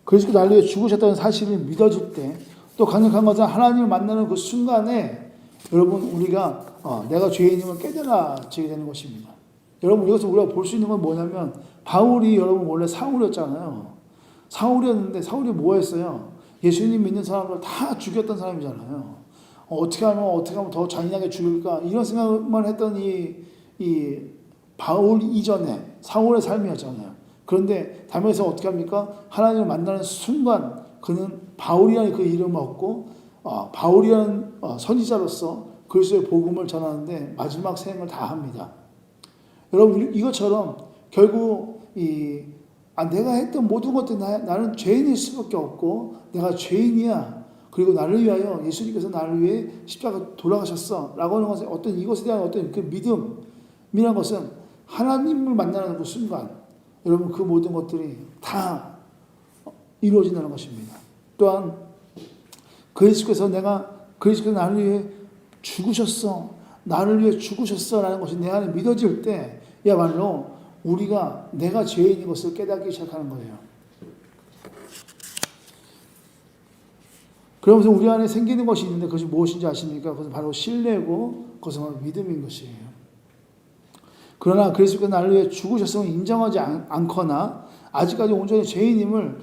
[SPEAKER 1] 그리스도 나를 위해 죽으셨다는 사실을 믿어줄 때 또 강력한 것은 하나님을 만나는 그 순간에 여러분 우리가 내가 죄인임을 깨달아지게 되는 것입니다. 여러분 이것을 우리가 볼 수 있는 건 뭐냐면 바울이 여러분 원래 사울이었잖아요. 사울이었는데 사울이 뭐 했어요? 예수님 믿는 사람을 다 죽였던 사람이잖아요. 어떻게 하면 더 잔인하게 죽일까 이런 생각만 했던 이 바울 이전에 사울의 삶이었잖아요. 그런데 담에서 어떻게 합니까? 하나님을 만나는 순간 그는 바울이라는 그 이름을 얻고 바울이라는 선지자로서 그리스도의 복음을 전하는데 마지막 생을 다합니다. 여러분 이것처럼 결국 내가 했던 모든 것들이 나는 죄인일 수밖에 없고 내가 죄인이야. 그리고 나를 위하여 예수님께서 나를 위해 십자가 돌아가셨어 라고 하는 것은 이것에 대한 어떤 그 믿음이라는 것은 하나님을 만나는 그 순간 여러분 그 모든 것들이 다 이루어진다는 것입니다. 또한 그리스도께서 나를 위해 죽으셨어 라는 것이 내 안에 믿어질 때야말로 우리가 내가 죄인인 것을 깨닫기 시작하는 거예요. 그러면서 우리 안에 생기는 것이 있는데 그것이 무엇인지 아십니까? 그것은 바로 신뢰고 그것은 바로 믿음인 것이에요. 그러나 그리스도께서 나를 위해 죽으셨음을 인정하지 않거나 아직까지 온전히 죄인임을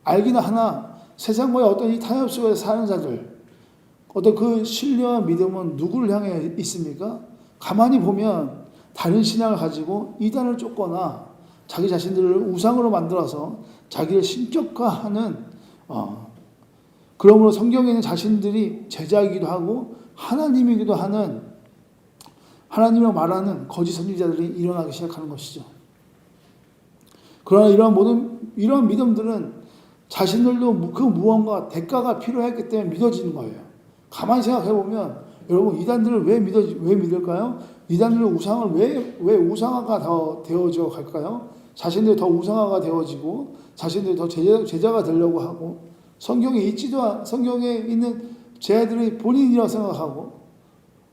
[SPEAKER 1] 알기는 하나 세상과의 어떤 이 타협 속에서 사는 자들, 어떤 그 신뢰와 믿음은 누구를 향해 있습니까? 가만히 보면 다른 신앙을 가지고 이단을 쫓거나 자기 자신들을 우상으로 만들어서 자기를 신격화하는 그러므로 성경에 있는 자신들이 제자이기도 하고 하나님이기도 하는 하나님이라고 말하는 거짓 선지자들이 일어나기 시작하는 것이죠. 그러나 이러한 믿음들은 자신들도 그 무언가 대가가 필요했기 때문에 믿어지는 거예요. 가만히 생각해 보면 여러분 이단들을 왜 믿을까요? 이단들의 우상을 왜 우상화가 더 되어져 갈까요? 자신들이 더 우상화가 되어지고 자신들이 더 제자가 되려고 하고 성경에 있는 제자들이 본인이라고 생각하고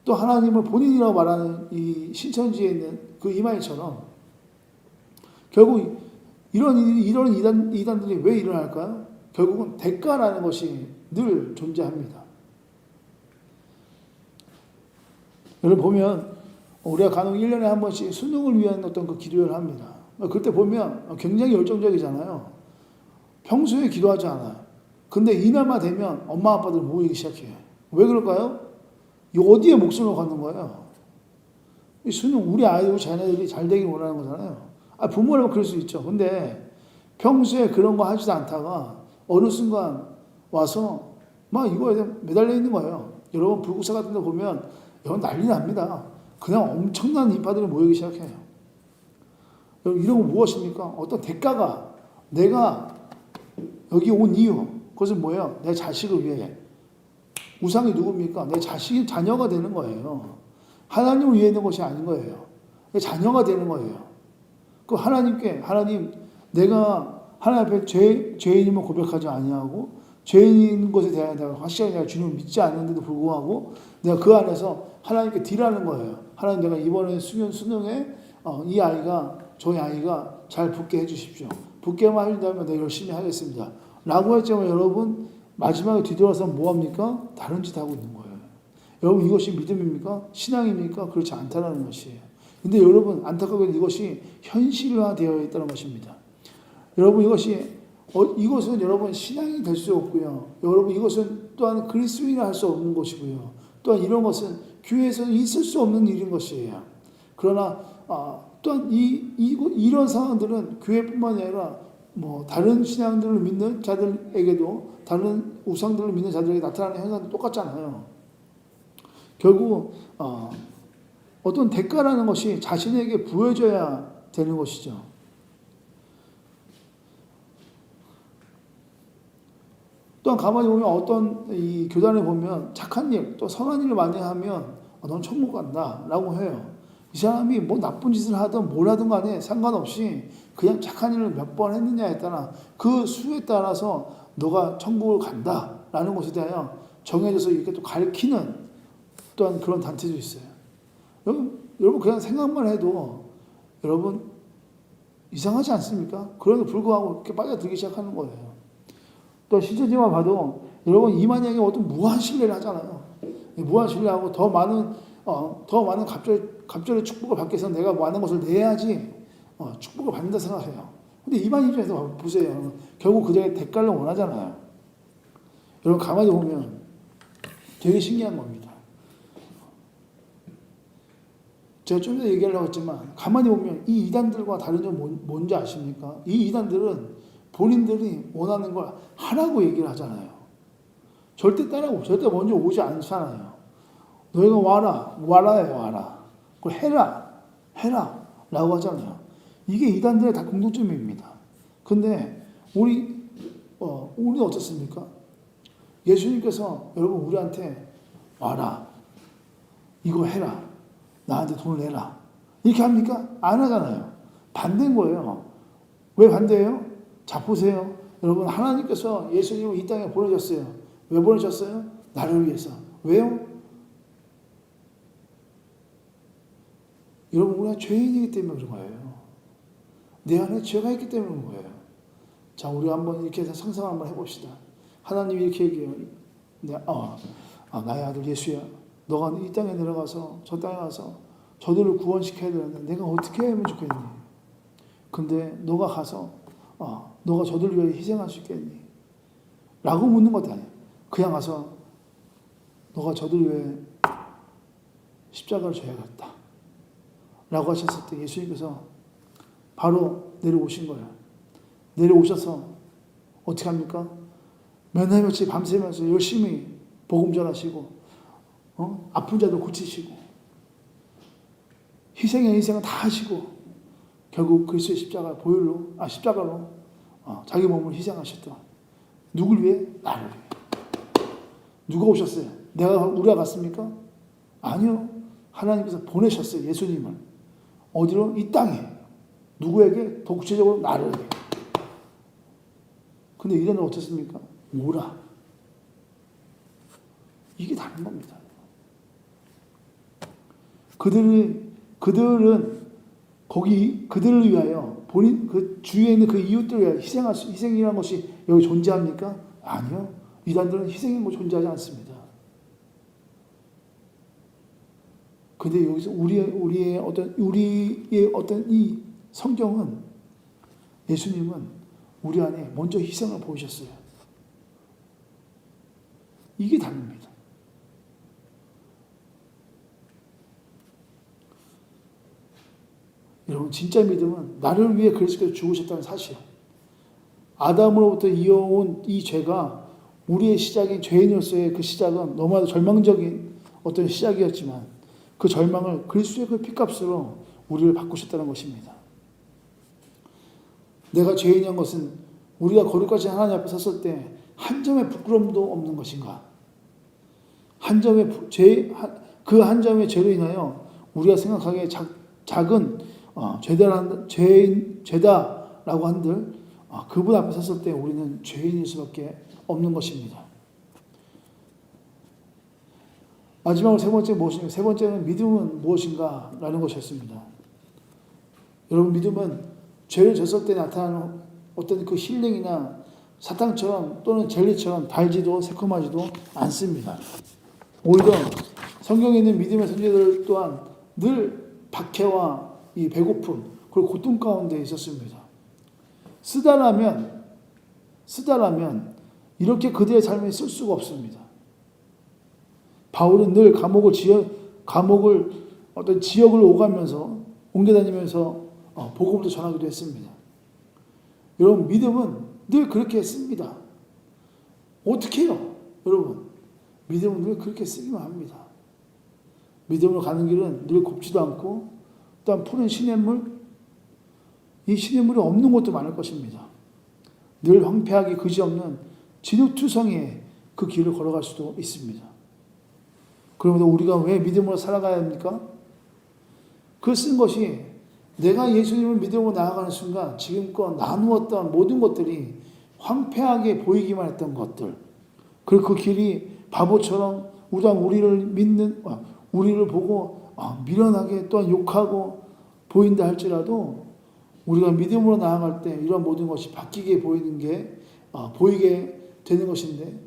[SPEAKER 1] 또 하나님을 본인이라고 말하는 이 신천지에 있는 그 이마일처럼 결국 이런 이단들이 왜 일어날까요? 결국은 대가라는 것이 늘 존재합니다. 여러분 보면 우리가 간혹 1년에 한 번씩 수능을 위한 어떤 그 기도를 합니다. 그때 보면 굉장히 열정적이잖아요. 평소에 기도하지 않아요. 근데 이날만 되면 엄마 아빠들 모이기 시작해요. 왜 그럴까요? 어디에 목숨을 거는 거예요? 이 수능 우리 아이들 자녀들이 잘 되길 원하는 거잖아요. 부모라면 그럴 수 있죠. 근데 평소에 그런 거 하지도 않다가 어느 순간 와서 막 이거에 매달려 있는 거예요. 여러분 불국사 같은 데 보면 여러분 난리 납니다. 그냥 엄청난 인파들이 모이기 시작해요. 여러분 이런 거 무엇입니까? 어떤 대가가 내가 여기 온 이유 그것은 뭐예요? 내 자식을 위해. 우상이 누굽니까? 내 자식이 자녀가 되는 거예요. 하나님을 위해 있는 것이 아닌 거예요. 내 자녀가 되는 거예요. 그 하나님 내가 하나님 앞에 죄인임을 고백하지 아니하고 죄인인 것에 대한 내가 확실하게 내가 주님을 믿지 않는데도 불구하고 내가 그 안에서 하나님께 딜하는 거예요. 하나님 내가 이번에 수능에 저희 아이가 잘 붙게 해주십시오. 붙게만 해준다면 내가 열심히 하겠습니다. 라고 했지만 여러분 마지막에 뒤돌아서 뭐합니까? 다른 짓 하고 있는 거예요. 여러분 이것이 믿음입니까? 신앙입니까? 그렇지 않다는 것이에요. 근데 여러분 안타깝게도 이것이 현실화되어 있다는 것입니다. 여러분 이것은 여러분 신앙이 될 수 없고요. 여러분 이것은 또한 그리스도인이 할 수 없는 것이고요. 또한 이런 것은 교회에서는 있을 수 없는 일인 것이에요. 그러나 또한 이런 상황들은 교회뿐만이 아니라 다른 신앙들을 믿는 자들에게도 다른 우상들을 믿는 자들에게 나타나는 현상도 똑같잖아요. 결국 어떤 대가라는 것이 자신에게 부여져야 되는 것이죠. 또한 가만히 보면 어떤 이 교단에 보면 착한 일, 또 선한 일을 많이 하면 넌 천국 간다라고 해요. 이 사람이 나쁜 짓을 하든 뭘 하든 간에 상관없이 그냥 착한 일을 몇 번 했느냐에 따라 그 수에 따라서 너가 천국을 간다라는 것에 대하여 정해져서 이렇게 또 가르치는 또한 그런 단체도 있어요. 여러분 그냥 생각만 해도 여러분 이상하지 않습니까? 그럼에도 불구하고 이렇게 빠져들기 시작하는 거예요. 또 신천지만 봐도 여러분 이만희에게 어떤 무한 신뢰를 하잖아요. 무한 신뢰하고 더 많은 갑절의 축복을 받기 위해서 내가 많은 것을 내야지 축복을 받는다 생각해요. 근데 이만 입장에서 보세요. 결국 그들의 대가를 원하잖아요. 여러분 가만히 보면 되게 신기한 겁니다. 제가 좀 전에 얘기하려고 했지만 가만히 보면 이 이단들과 다른 점은 뭔지 아십니까? 이 이단들은 본인들이 원하는 걸 하라고 얘기를 하잖아요. 절대 절대 먼저 오지 않잖아요. 너희가 와라. 그걸 해라. 라고 하잖아요. 이게 이단들의 다 공통점입니다. 근데 우리는 어떻습니까? 예수님께서 여러분 우리한테 와라. 이거 해라. 나한테 돈을 내라. 이렇게 합니까? 안 하잖아요. 반대인 거예요. 왜 반대예요? 자 보세요. 여러분 하나님께서 예수님을 이 땅에 보내셨어요. 왜 보내셨어요? 나를 위해서. 왜요? 여러분 우리가 죄인이기 때문에 그런 거예요. 내 안에 죄가 있기 때문에 그런 거예요. 자 우리 한번 이렇게 해서 상상 한번 해봅시다. 하나님이 이렇게 얘기해요. 나의 아들 예수야. 너가 이 땅에 내려가서 저 땅에 가서 저들을 구원시켜야 되는데 내가 어떻게 하면 좋겠니? 근데 너가 가서 너가 저들을 위해 희생할 수 있겠니? 라고 묻는 것도 아니야. 그냥 가서 너가 저들을 위해 십자가를 져야겠다. 라고 하셨을 때 예수님께서 바로 내려오신 거예요. 내려오셔서 어떻게 합니까? 맨날 며칠 밤새면서 열심히 복음 전하시고 아픈 자들 고치시고 희생의 인생을 다 하시고 결국 그리스도의 십자가로 자기 몸을 희생하셨던 누굴 위해? 나를 위해. 누가 오셨어요? 우리가 갔습니까? 아니요. 하나님께서 보내셨어요. 예수님을. 어디로? 이 땅에. 누구에게? 더 구체적으로 나를 위해. 근데 이제는 어떻습니까? 오라. 이게 다른 겁니다. 그들은 그들을 위하여 본인 그 주위에 있는 그 이웃들을 위하여 희생이라는 것이 여기 존재합니까? 아니요. 이단들은 희생이 존재하지 않습니다. 근데 여기서 우리의 어떤 이 성경은 예수님은 우리 안에 먼저 희생을 보이셨어요. 이게 다릅니다. 여러분 진짜 믿음은 나를 위해 그리스도께서 죽으셨다는 사실. 아담으로부터 이어온 이 죄가 우리의 시작인 죄인으로서의 그 시작은 너무나도 절망적인 어떤 시작이었지만 그 절망을 그리스도의 그 피값으로 우리를 바꾸셨다는 것입니다. 내가 죄인인 것은 우리가 거룩하신 하나님 앞에 섰을 때 한 점의 부끄러움도 없는 것인가? 그 한 점의 죄로 인하여 우리가 생각하기에 작은 죄다라고 한들 그분 앞에 섰을 때 우리는 죄인일 수밖에 없는 것입니다. 마지막으로 세 번째는 믿음은 무엇인가? 라는 것이었습니다. 여러분 믿음은 죄를 졌을 때 나타나는 어떤 그 힐링이나 사탕처럼 또는 젤리처럼 달지도 새콤하지도 않습니다. 오히려 성경에 있는 믿음의 선지자들 또한 늘 박해와 이 배고픔 그리고 고통 가운데 있었습니다. 쓰다라면 이렇게 그들의 삶에 쓸 수가 없습니다. 바울은 늘 감옥을 어떤 지역을 옮겨다니면서 복음도 전하기도 했습니다. 여러분 믿음은 늘 그렇게 했습니다. 어떻게 해요? 여러분 믿음은 늘 그렇게 쓰기만 합니다. 믿음으로 가는 길은 늘 곱지도 않고 또한 푸른 시냇물 이 시냇물이 없는 곳도 많을 것입니다. 늘 황폐하기 그지없는 진흙투성이의 그 길을 걸어갈 수도 있습니다. 그러므로 우리가 왜 믿음으로 살아가야 합니까? 그 쓴 것이 내가 예수님을 믿음으로 나아가는 순간 지금껏 나누었던 모든 것들이 황폐하게 보이기만 했던 것들 그리고 그 길이 바보처럼 우리를 보고 미련하게 또한 욕하고 보인다 할지라도 우리가 믿음으로 나아갈 때 이런 모든 것이 바뀌게 보이게 되는 것인데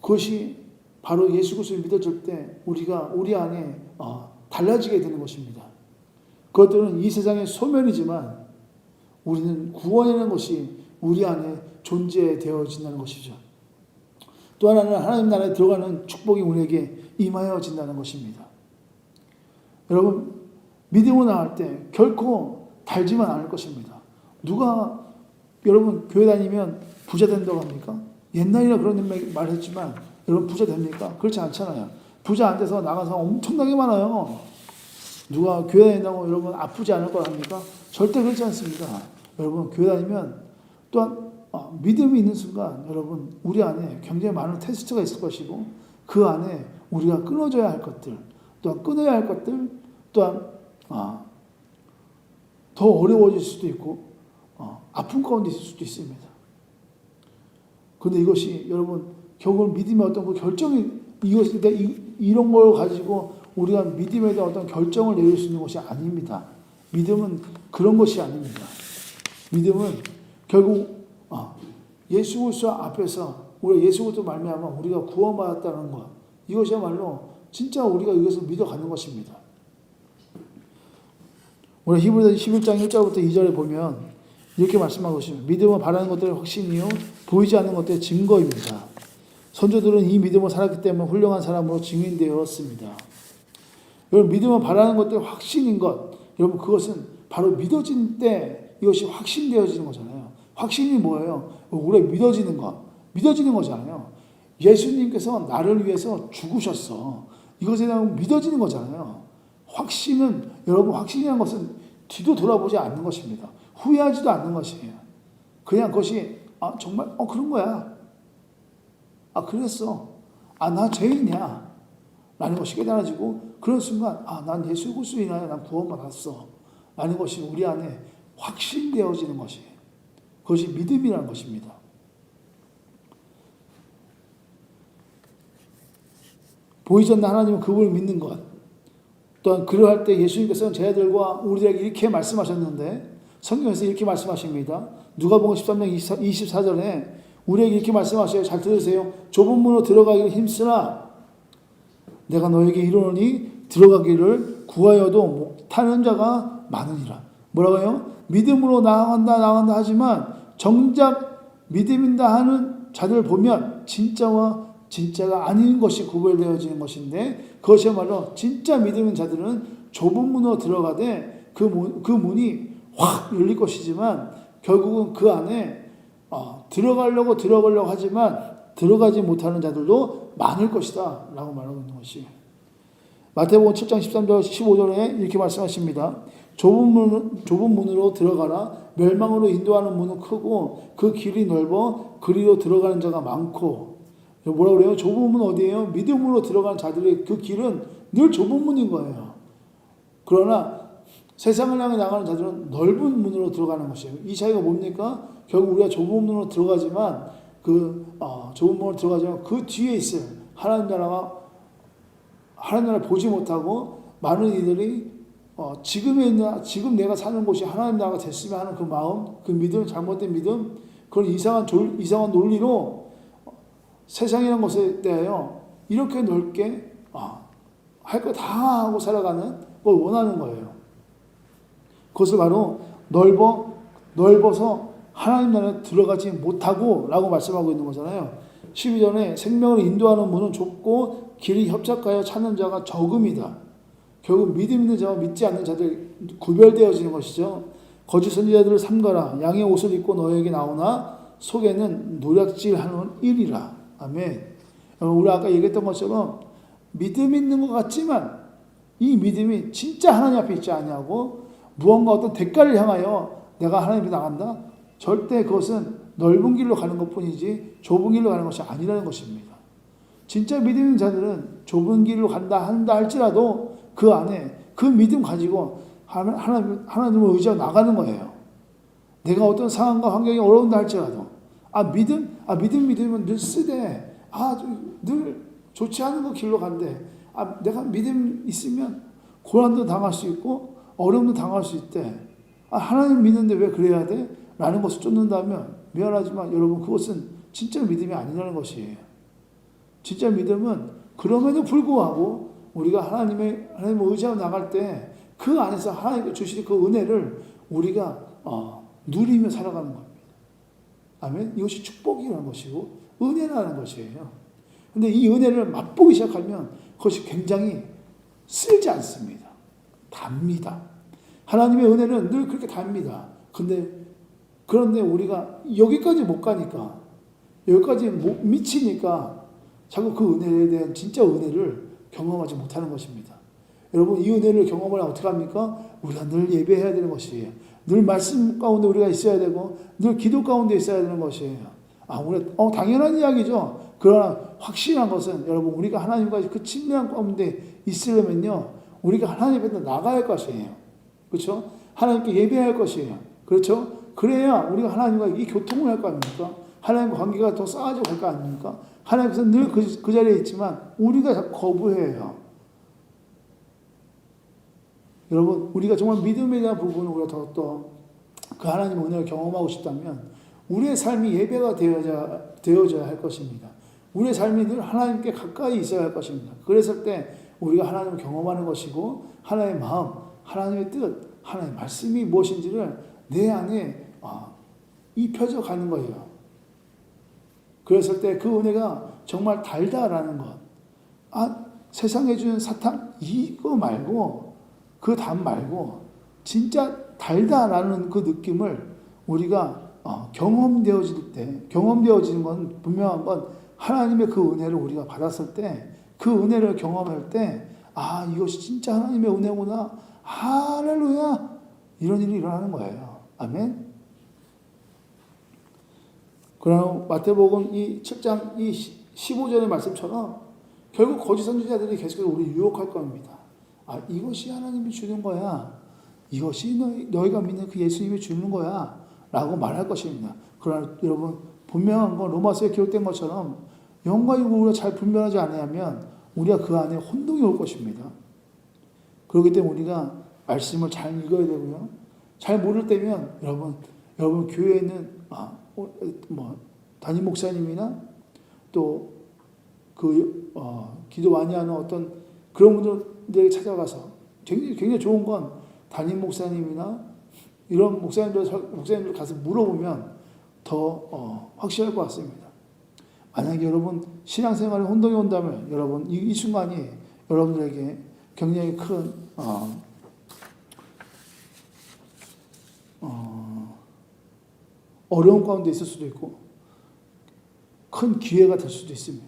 [SPEAKER 1] 그것이 바로 예수 그리스도를 믿어줄 때 우리 안에 달라지게 되는 것입니다. 그것들은 이 세상의 소멸이지만 우리는 구원이라는 것이 우리 안에 존재되어진다는 것이죠. 또 하나는 하나님 나라에 들어가는 축복이 우리에게 임하여진다는 것입니다. 여러분 믿음으로 나갈 때 결코 달지만 않을 것입니다. 누가 여러분 교회 다니면 부자 된다고 합니까? 옛날이나 그런 말 했지만 여러분 부자 됩니까? 그렇지 않잖아요. 부자 안 돼서 나가서 엄청나게 많아요. 누가 교회 다닌다고 여러분 아프지 않을 거 합니까? 절대 그렇지 않습니다. 여러분 교회 다니면 또한 믿음이 있는 순간 여러분 우리 안에 굉장히 많은 테스트가 있을 것이고 그 안에 우리가 끊어져야 할 것들 또한 끊어야 할 것들 또한 더 어려워질 수도 있고 아픔 가운데 있을 수도 있습니다. 그런데 이것이 여러분 결국은 믿음의 어떤 그 결정이 이런 걸 가지고 우리가 믿음에 대한 어떤 결정을 내릴 수 있는 것이 아닙니다. 믿음은 그런 것이 아닙니다. 믿음은 결국 예수 그리스도 앞에서 우리가 예수 그리스도 말미암아 우리가 구원받았다는 것, 이것이야말로 진짜 우리가 이것을 믿어가는 것입니다. 우리 히브리서 11장 1절부터 2절에 보면 이렇게 말씀하고 있습니다. 믿음은 바라는 것들의 확신이요 보이지 않는 것들의 증거입니다. 선조들은 이 믿음을 살았기 때문에 훌륭한 사람으로 증인되었습니다. 여러분, 믿음은 바라는 것들의 확신인 것, 여러분, 그것은 바로 믿어진 때 이것이 확신되어지는 거잖아요. 확신이 뭐예요? 우리가 믿어지는 거잖아요. 예수님께서 나를 위해서 죽으셨어. 이것에 대한 믿어지는 거잖아요. 확신은, 여러분, 확신이라는 것은 뒤도 돌아보지 않는 것입니다. 후회하지도 않는 것이에요. 그냥 그것이 정말 그런 거야. 그랬어. 나 죄인이야. 라는 것이 깨달아지고 그런 순간 난 예수 그리스도 인하여 난 구원받았어. 라는 것이 우리 안에 확신되어지는 것이에요. 그것이 믿음이라는 것입니다. 보이지 않는 하나님은 그분을 믿는 것. 또한 그러할 때 예수님께서는 제자들과 우리들에게 이렇게 말씀하셨는데 성경에서 이렇게 말씀하십니다. 누가복음 13장 24절에 우리에게 이렇게 말씀하셔요. 잘 들으세요. 좁은 문으로 들어가기를 힘쓰나 내가 너에게 이르노니 들어가기를 구하여도 못하는 자가 많으니라. 뭐라고요? 믿음으로 나아간다 하지만 정작 믿음인다 하는 자들을 보면 진짜와 진짜가 아닌 것이 구별되어지는 것인데 그것이야말로 진짜 믿음인 자들은 좁은 문으로 들어가되 그 문이 확 열릴 것이지만 결국은 그 안에 들어가려고 하지만 들어가지 못하는 자들도 많을 것이다 라고 말하고 있는 것이 마태복음 7장 13절 15절에 이렇게 말씀하십니다. 좁은 문으로 들어가라. 멸망으로 인도하는 문은 크고 그 길이 넓어 그리로 들어가는 자가 많고. 뭐라고 그래요? 좁은 문은 어디예요? 믿음으로 들어가는 자들의 그 길은 늘 좁은 문인 거예요. 그러나 세상을 향해 나가는 자들은 넓은 문으로 들어가는 것이에요. 이 차이가 뭡니까? 결국 우리가 좁은 문으로 들어가지만 좁은 문으로 들어가지만 그 뒤에 있어요. 하나님 나라를 보지 못하고 많은 이들이 지금 내가 사는 곳이 하나님 나라가 됐으면 하는 그 마음, 그 믿음, 잘못된 믿음, 그런 이상한 논리로 세상이라는 것에 대하여 이렇게 넓게 할 거 다 하고 살아가는 걸 원하는 거예요. 그것을 바로 넓어서 하나님 나라에 들어가지 못하고 라고 말씀하고 있는 거잖아요. 12절에 생명을 인도하는 문은 좁고 길이 협착하여 찾는 자가 적음이다. 결국 믿음 있는 자와 믿지 않는 자들 구별되어지는 것이죠. 거짓 선지자들을 삼가라. 양의 옷을 입고 너에게 나오나 속에는 노략질하는 일이라. 아멘. 우리 아까 얘기했던 것처럼 믿음 있는 것 같지만 이 믿음이 진짜 하나님 앞에 있지 않냐고 무언가 어떤 대가를 향하여 내가 하나님 앞에 나간다? 절대 그것은 넓은 길로 가는 것뿐이지 좁은 길로 가는 것이 아니라는 것입니다. 진짜 믿음 있는 자들은 좁은 길로 한다 할지라도 그 안에 그 믿음 가지고 하나님을 의지하고 나가는 거예요. 내가 어떤 상황과 환경이 어려운다 할지라도 믿음은 늘 쓰되 늘 좋지 않은 그 길로 간대. 내가 믿음 있으면 고난도 당할 수 있고 어려움도 당할 수 있대. 하나님 믿는데 왜 그래야 돼? 라는 것을 쫓는다면 미안하지만 여러분 그것은 진짜 믿음이 아니라는 것이에요. 진짜 믿음은 그럼에도 불구하고 우리가 하나님을 의지하고 나갈 때 그 안에서 하나님께 주시는 그 은혜를 우리가 누리며 살아가는 겁니다. 아멘. 이것이 축복이라는 것이고 은혜라는 것이에요. 근데 이 은혜를 맛보기 시작하면 그것이 굉장히 쓸지 않습니다. 답니다. 하나님의 은혜는 늘 그렇게 답니다. 그런데 우리가 여기까지 못 가니까 여기까지 못 미치니까 자꾸 그 은혜에 대한 진짜 은혜를 경험하지 못하는 것입니다. 여러분 이 은혜를 경험을 어떻게 합니까? 우리가 늘 예배해야 되는 것이에요. 늘 말씀 가운데 우리가 있어야 되고 늘 기도 가운데 있어야 되는 것이에요. 당연한 이야기죠. 그러나 확실한 것은 여러분 우리가 하나님과 그 친밀한 가운데 있으려면요. 우리가 하나님 앞에 나가야 할 것이에요. 그렇죠? 하나님께 예배해야 할 것이에요. 그렇죠? 그래야 우리가 하나님과 이 교통을 할 거 아닙니까? 하나님과 관계가 더 쌓아져 갈 거 아닙니까? 하나님께서 늘 그 자리에 있지만 우리가 자꾸 거부해요. 여러분 우리가 정말 믿음에 대한 부분을 우리가 더 그 하나님의 은혜를 경험하고 싶다면 우리의 삶이 예배가 되어져야 할 것입니다. 우리의 삶이 늘 하나님께 가까이 있어야 할 것입니다. 그랬을 때 우리가 하나님을 경험하는 것이고 하나님의 마음, 하나님의 뜻, 하나님의 말씀이 무엇인지를 내 안에 입혀져 가는 거예요. 그랬을 때 그 은혜가 정말 달다라는 것. 세상에 주는 사탕 이거 말고 그 담 말고 진짜 달다라는 그 느낌을 우리가 경험되어지는 건 분명한 건 하나님의 그 은혜를 우리가 받았을 때 그 은혜를 경험할 때 이것이 진짜 하나님의 은혜구나. 할렐루야. 이런 일이 일어나는 거예요. 아멘. 그럼 마태복음 이 7장 이 15절의 말씀처럼 결국 거짓 선지자들이 계속해서 우리 유혹할 겁니다. 이것이 하나님이 주는 거야. 이것이 너희가 믿는 그 예수님이 주는 거야. 라고 말할 것입니다. 그러나 여러분 분명한 건 로마서에 기록된 것처럼 영과 육을 우리가 잘 분별하지 않으면 우리가 그 안에 혼동이 올 것입니다. 그렇기 때문에 우리가 말씀을 잘 읽어야 되고요. 잘 모를 때면 여러분 교회에 있는 담임 목사님이나 또 기도 많이 하는 어떤 그런 분들에게 찾아가서 굉장히 좋은 건 담임 목사님이나 이런 목사님들 가서 물어보면 더 확실할 것 같습니다. 만약에 여러분 신앙생활에 혼동이 온다면 여러분 이 순간이 여러분들에게 굉장히 큰 어려운 가운데 있을 수도 있고 큰 기회가 될 수도 있습니다.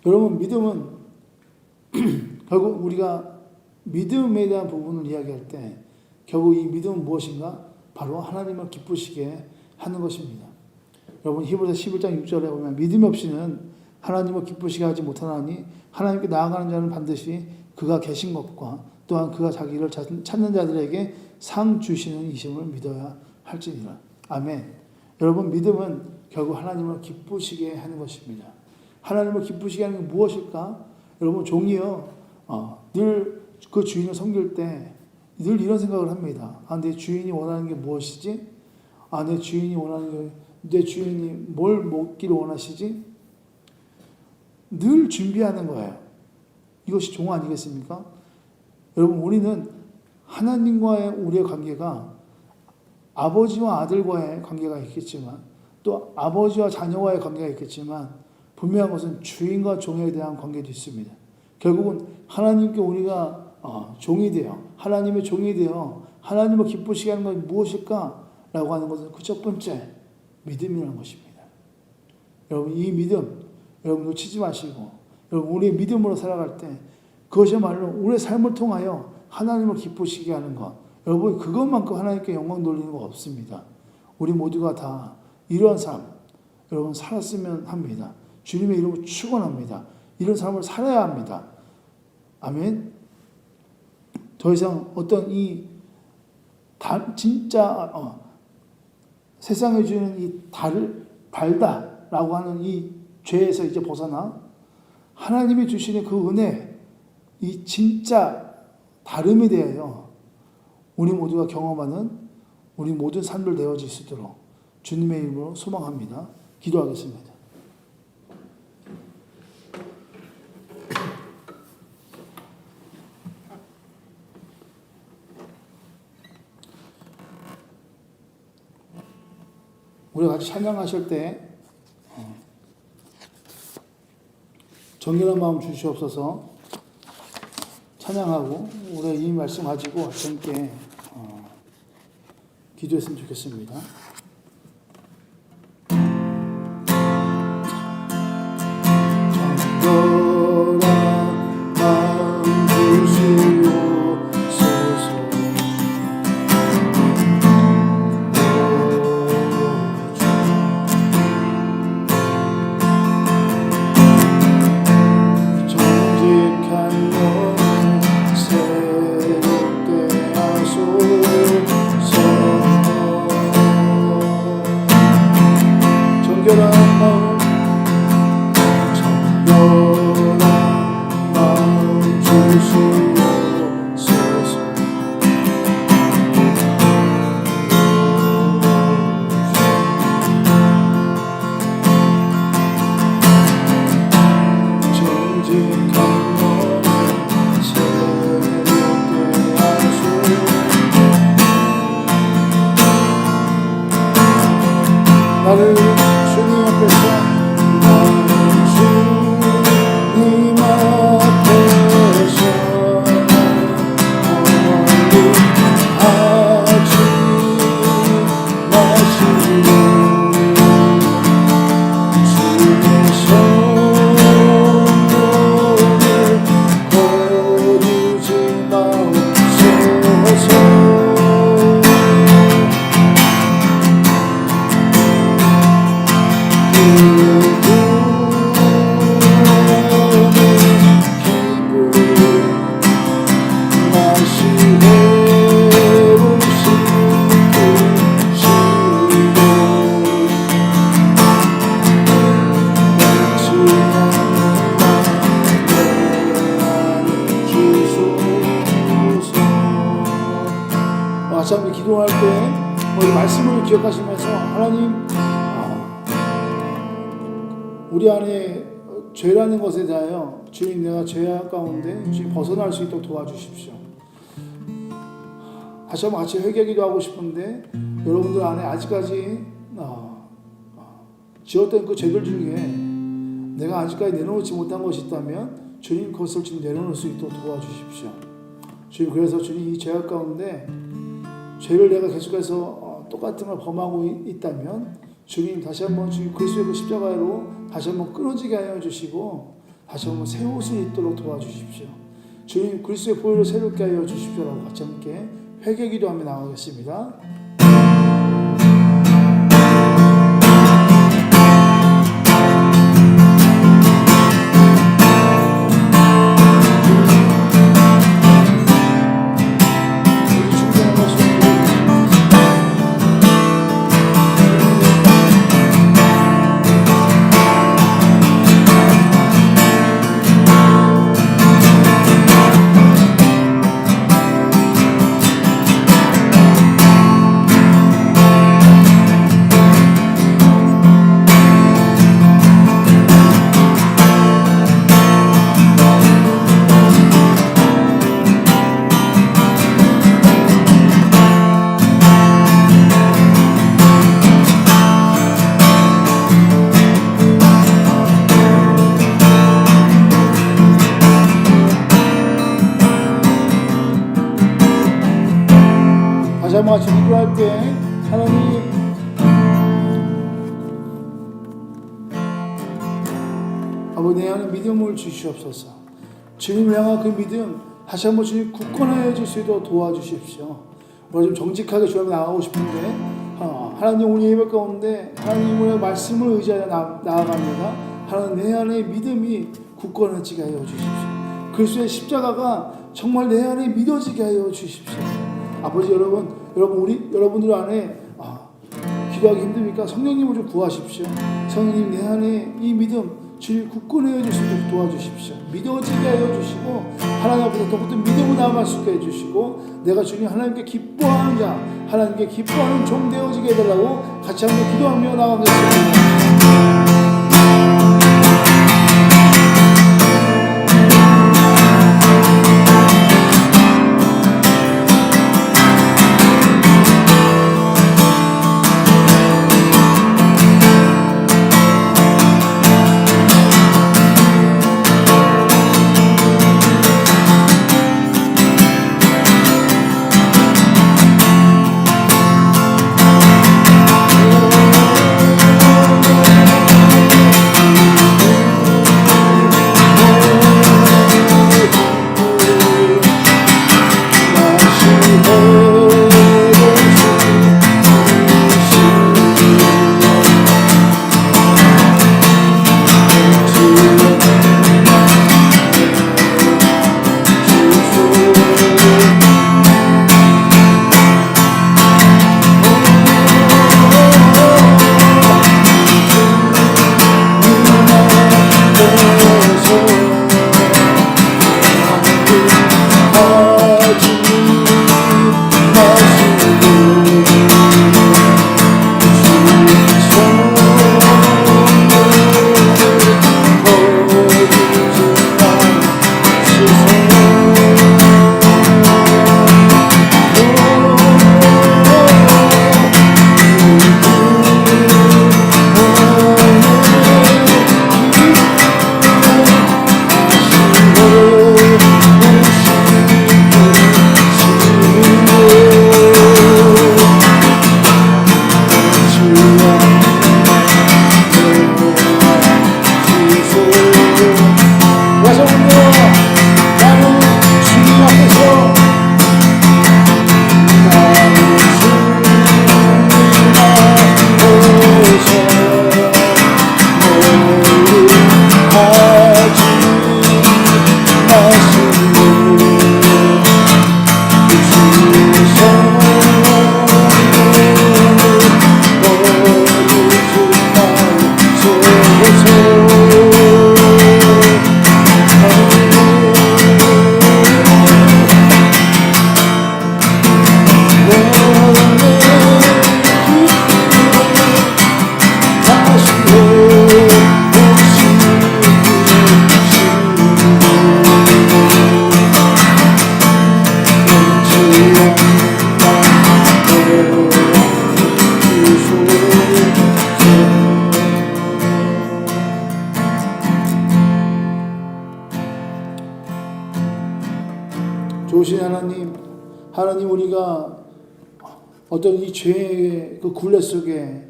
[SPEAKER 1] 여러분 믿음은 결국 우리가 믿음에 대한 부분을 이야기할 때 결국 이 믿음은 무엇인가? 바로 하나님을 기쁘시게 하는 것입니다. 여러분 히브리서 11장 6절에 보면 믿음 없이는 하나님을 기쁘시게 하지 못하나니 하나님께 나아가는 자는 반드시 그가 계신 것과 또한 그가 자기를 찾는 자들에게 상 주시는 이심을 믿어야 할지니라. 아멘. 여러분 믿음은 결국 하나님을 기쁘시게 하는 것입니다. 하나님을 기쁘시게 하는 게 무엇일까? 여러분 종이요 늘 그 주인을 섬길 때 늘 이런 생각을 합니다. 내 주인이 원하는 게 무엇이지? 내 주인이 뭘 먹기를 원하시지? 늘 준비하는 거예요. 이것이 종 아니겠습니까? 여러분 우리는 하나님과의 우리의 관계가 아버지와 아들과의 관계가 있겠지만 또 아버지와 자녀와의 관계가 있겠지만 분명한 것은 주인과 종에 대한 관계도 있습니다. 결국은 하나님께 우리가 종이 되어 하나님의 종이 되어 하나님을 기쁘시게 하는 것이 무엇일까? 라고 하는 것은 그 첫 번째 믿음이라는 것입니다. 여러분 이 믿음 여러분 놓치지 마시고 여러분 우리의 믿음으로 살아갈 때 그것이야말로 우리의 삶을 통하여 하나님을 기쁘시게 하는 것 여러분 그것만큼 하나님께 영광 돌리는 거 없습니다. 우리 모두가 다 이러한 삶 여러분 살았으면 합니다. 주님의 이름을 축원합니다. 이런 삶을 살아야 합니다. 아멘. 더 이상 어떤 진짜 세상에 주는 이 달다라고 하는 이 죄에서 이제 벗어나 하나님이 주시는 그 은혜, 이 진짜 다름에 대하여 우리 모두가 경험하는 우리 모든 삶들 되어질 수 있도록 주님의 이름으로 소망합니다. 기도하겠습니다. 우리가 같이 찬양하실 때 정결한 마음 주시옵소서 찬양하고 우리가 이 말씀 가지고 함께 기도했으면 좋겠습니다. 정결한 마음 주시옵소서 나를 주님 앞에서 주님 앞에서 하지 마시고 주의 성령을 거두지 마옵소서. 참 기도할 때 우리 말씀을 기억하시면서 하나님 우리 안에 죄라는 것에 대하여 주님 내가 죄악 가운데 주님 벗어날 수 있도록 도와주십시오. 다시 한번 같이 회개기도 하고 싶은데 여러분들 안에 아직까지 지었던 그 죄들 중에 내가 아직까지 내려놓지 못한 것이 있다면 주님 그것을 지금 내려놓을 수 있도록 도와주십시오. 주님 그래서 주님 이 죄악 가운데 죄를 내가 계속해서 똑같은 걸 범하고 있다면 주님 다시 한번 주님 그리스도의 그 십자가로 다시 한번 끊어지게 하여 주시고 다시 한번 새 옷을 입도록 도와주십시오. 주님 그리스도의 보혈로 새롭게 하여 주십시오라고 같이 함께 회개 기도하며 나가겠습니다. 같이 기도할 때 하나님 아버지 내 안에 믿음을 주시옵소서. 주님을 향한 그 믿음 다시 한번 주님 굳건하여 줄 수 있도록 도와주십시오. 우리가 좀 정직하게 주님 나가고 싶은데 하나님 우리 예배 가운데 하나님의 말씀을 의지하여 나아갑니다. 하나님 내 안에 믿음이 굳건해지게 하여 주십시오. 그리스도의 십자가가 정말 내 안에 믿어지게 하여 주십시오. 아버지 여러분들 안에 기도하기 힘듭니까? 성령님을 좀 구하십시오. 성령님 내 안에 이 믿음 주님 굳건해 주시도록 도와주십시오. 믿어지게 하여 주시고 하나님 앞에서 더욱더 믿음을 나아갈 수 있게 해주시고 내가 주님 하나님께 기뻐하는 자 하나님께 기뻐하는 종 되어지게 해달라고 같이 한번 기도하며 나가겠습니다. 보신 하나님 우리가 어떤 이 죄의 그 굴레 속에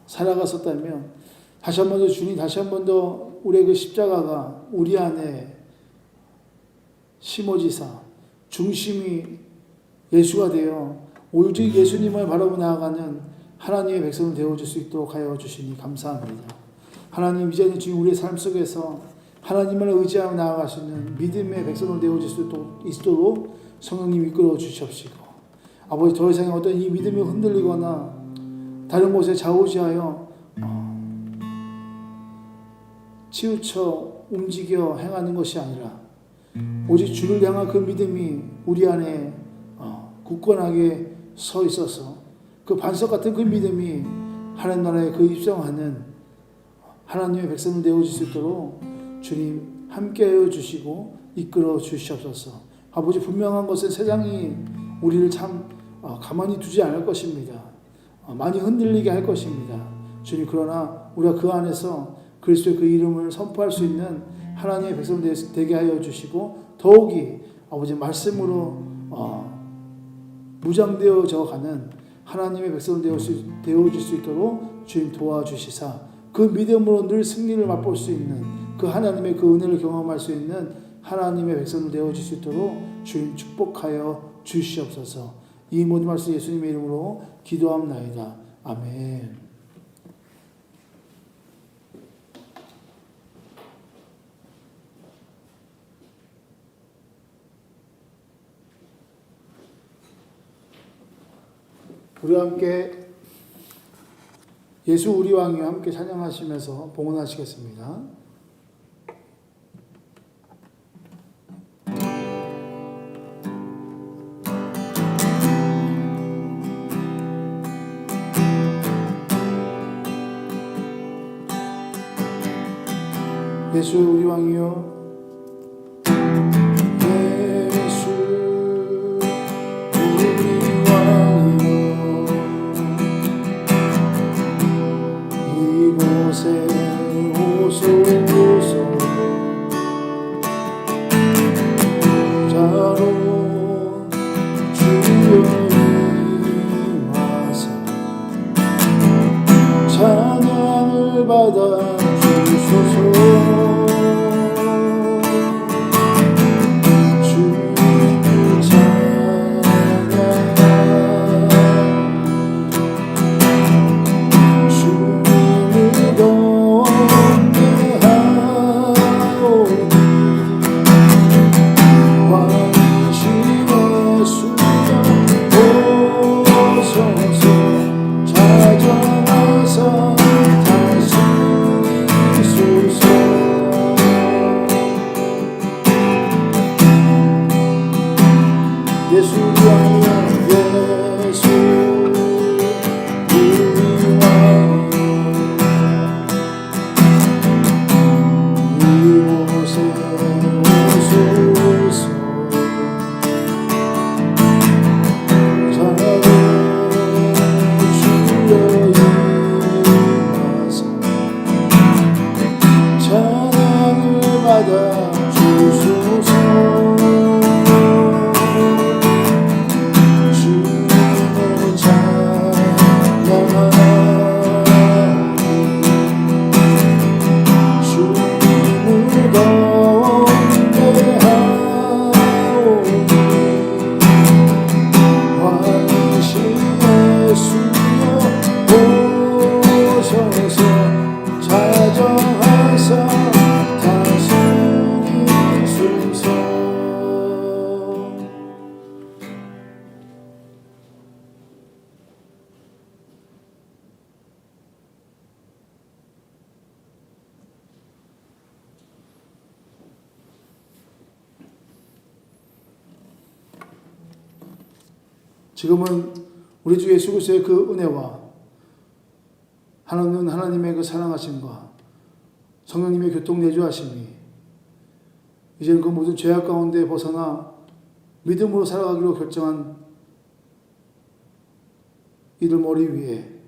[SPEAKER 1] 살아갔었다면 다시 한 번 더 주님, 다시 한 번 더 우리의 그 십자가가 우리 안에 심어지사 중심이 예수가 되어 오직 예수님을 바라보 나아가는 하나님의 백성을 되어줄 수 있도록 하여 주시니 감사합니다. 하나님, 이제는 지금 우리의 삶 속에서 하나님을 의지하며 나아갈 수 있는 믿음의 백성을 되어줄 수 있도록 성령님 이끌어 주시옵시고, 아버지, 더 이상 어떤 이 믿음이 흔들리거나 다른 곳에 좌우지하여 치우쳐 움직여 행하는 것이 아니라 오직 주를 향한 그 믿음이 우리 안에 굳건하게 서 있어서 그 반석 같은 그 믿음이 하나님 나라에 그 입성하는 하나님의 백성을 되어줄 수 있도록 주님 함께하여 주시고 이끌어 주시옵소서. 아버지, 분명한 것은 세상이 우리를 참 가만히 두지 않을 것입니다. 많이 흔들리게 할 것입니다. 주님, 그러나 우리가 그 안에서 그리스도의 그 이름을 선포할 수 있는 하나님의 백성 되게 하여 주시고, 더욱이 아버지 말씀으로 무장되어져 가는 하나님의 백성 되어줄 수 있도록 주님 도와주시사, 그 믿음으로 늘 승리를 맛볼 수 있는 그 하나님의 그 은혜를 경험할 수 있는 하나님의 백성을 되어줄 수 있도록 주님 축복하여 주시옵소서. 이 모든 말씀 예수님의 이름으로 기도합나이다. 아멘. 우리와 함께 예수 우리 왕이와 함께 찬양하시면서 봉헌하시겠습니다. 예수 우리 왕이여, 찬양을 받아 주소서. 주님을 찬양, 주님을 경배하오니 왕이시여 수여 오소서. 찾아와서 예수 왕이여, 예수 우리 왕이여, 이곳에 오소서. 자는 주여 임하사 찬양을 받아 주소서. 지금은 우리 주 예수 그리스도의 그 은혜와 하나님의 그 사랑하심과 성령님의 교통 내주하심이 이제는 그 모든 죄악 가운데 벗어나 믿음으로 살아가기로 결정한 이들 머리 위에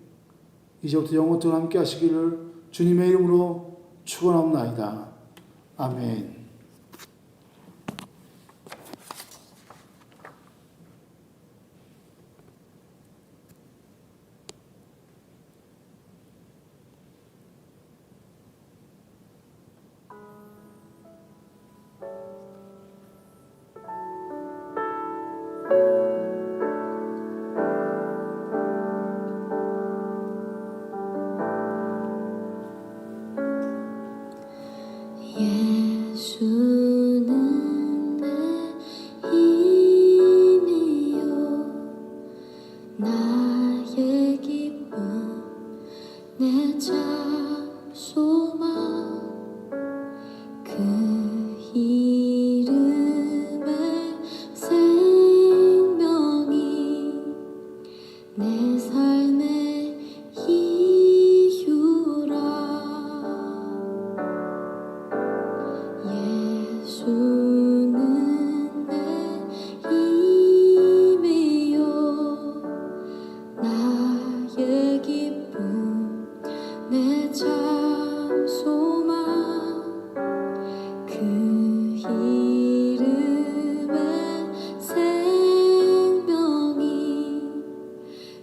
[SPEAKER 1] 이제부터 영원토록 함께 하시기를 주님의 이름으로 축원하옵나이다. 아멘.
[SPEAKER 2] 내 참소망 그 이름의 생명이 내 삶의 이유라. 예수는 내 힘이요 나의 기쁨 내 참소망 그 이름의 생명이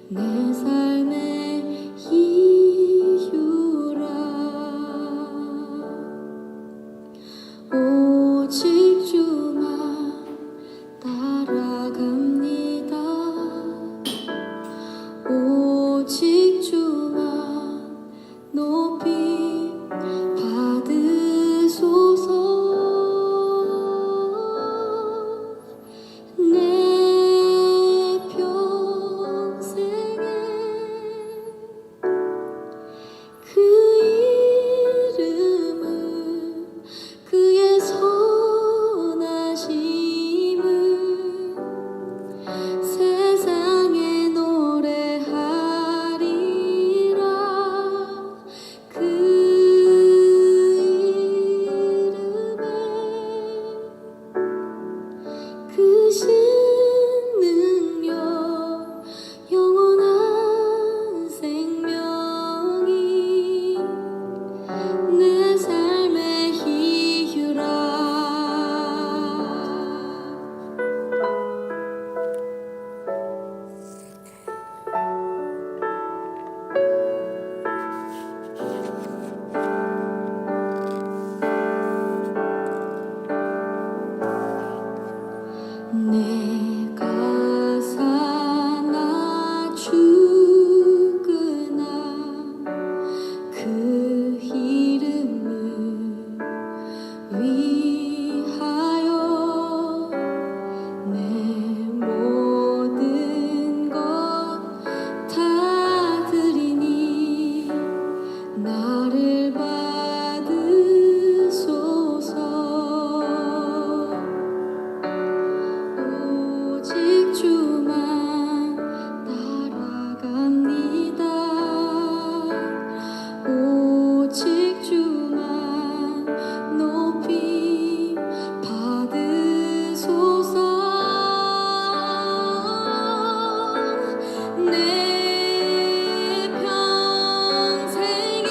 [SPEAKER 2] 내 삶의 이유라. 오직 주만 따라갑니다. 오직 주만 높이 받으소서. 내 평생에 그 이름을 그의 선하심을 세상에 노래하리라. 그 이름에 그 신능력 영원한 생명이 내 삶의 이유라. 내가 사나 죽으나 그 이름을 위하여 내 모든 것 다 드리니 나를 받으소서. 오직 주만 따라갑니다. 오직 주만 높이 받으소서. 내 평생에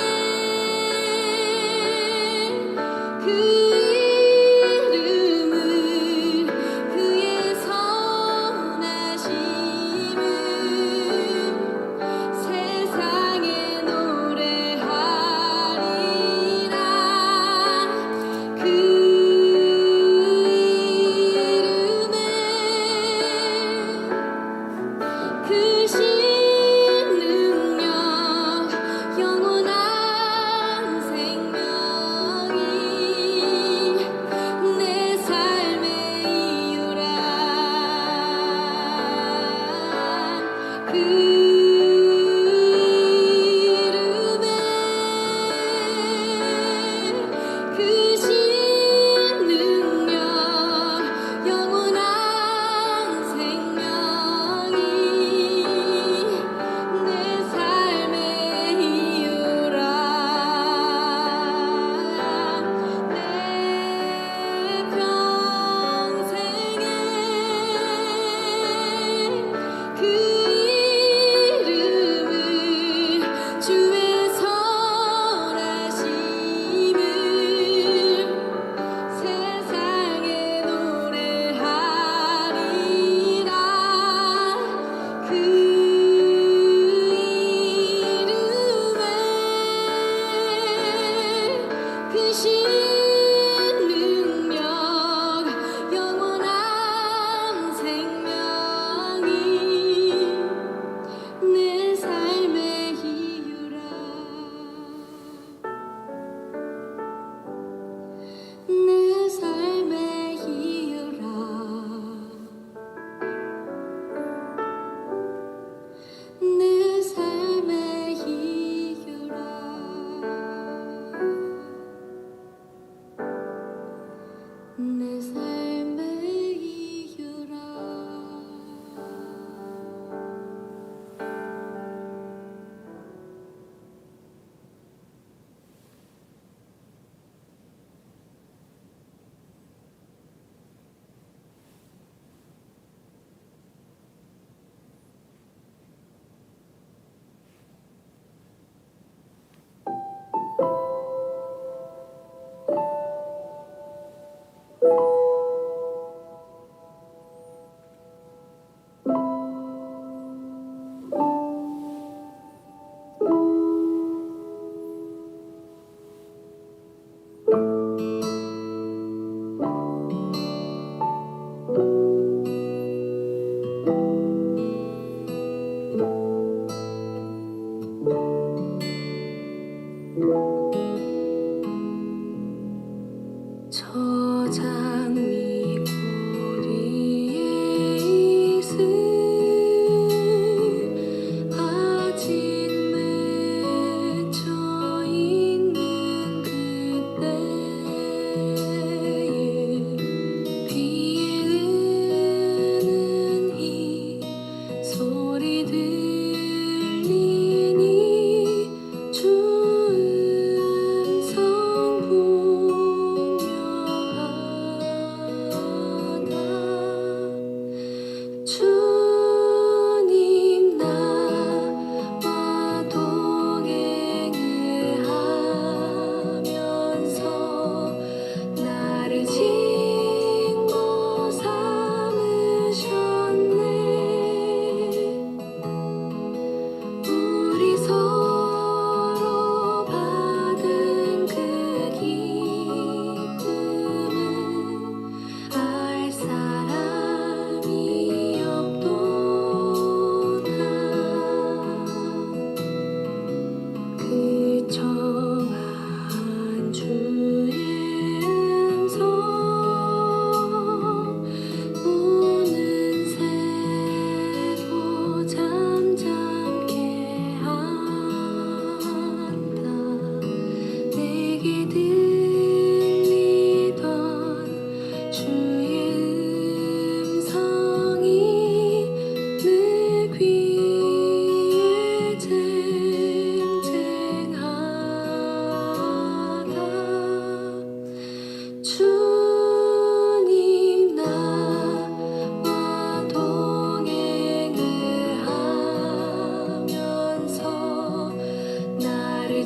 [SPEAKER 2] 저 장미 꼬리에 있을 아직 맺혀 있는 그때에 비에 으는 이 소리 들리니 주 음성 분명하다. 주님 나와 동행을 하면서 나를 친구 삼으셨네. 우리 서로 받은 그 기쁨은 알 사람이 없도다. 그 청한 주의 음성 우는 새도 잠잠케 한다. 내게 들리던 주의 음성이 내 귀에 쟁쟁하다. 주님 나와 동행을 하면서 나를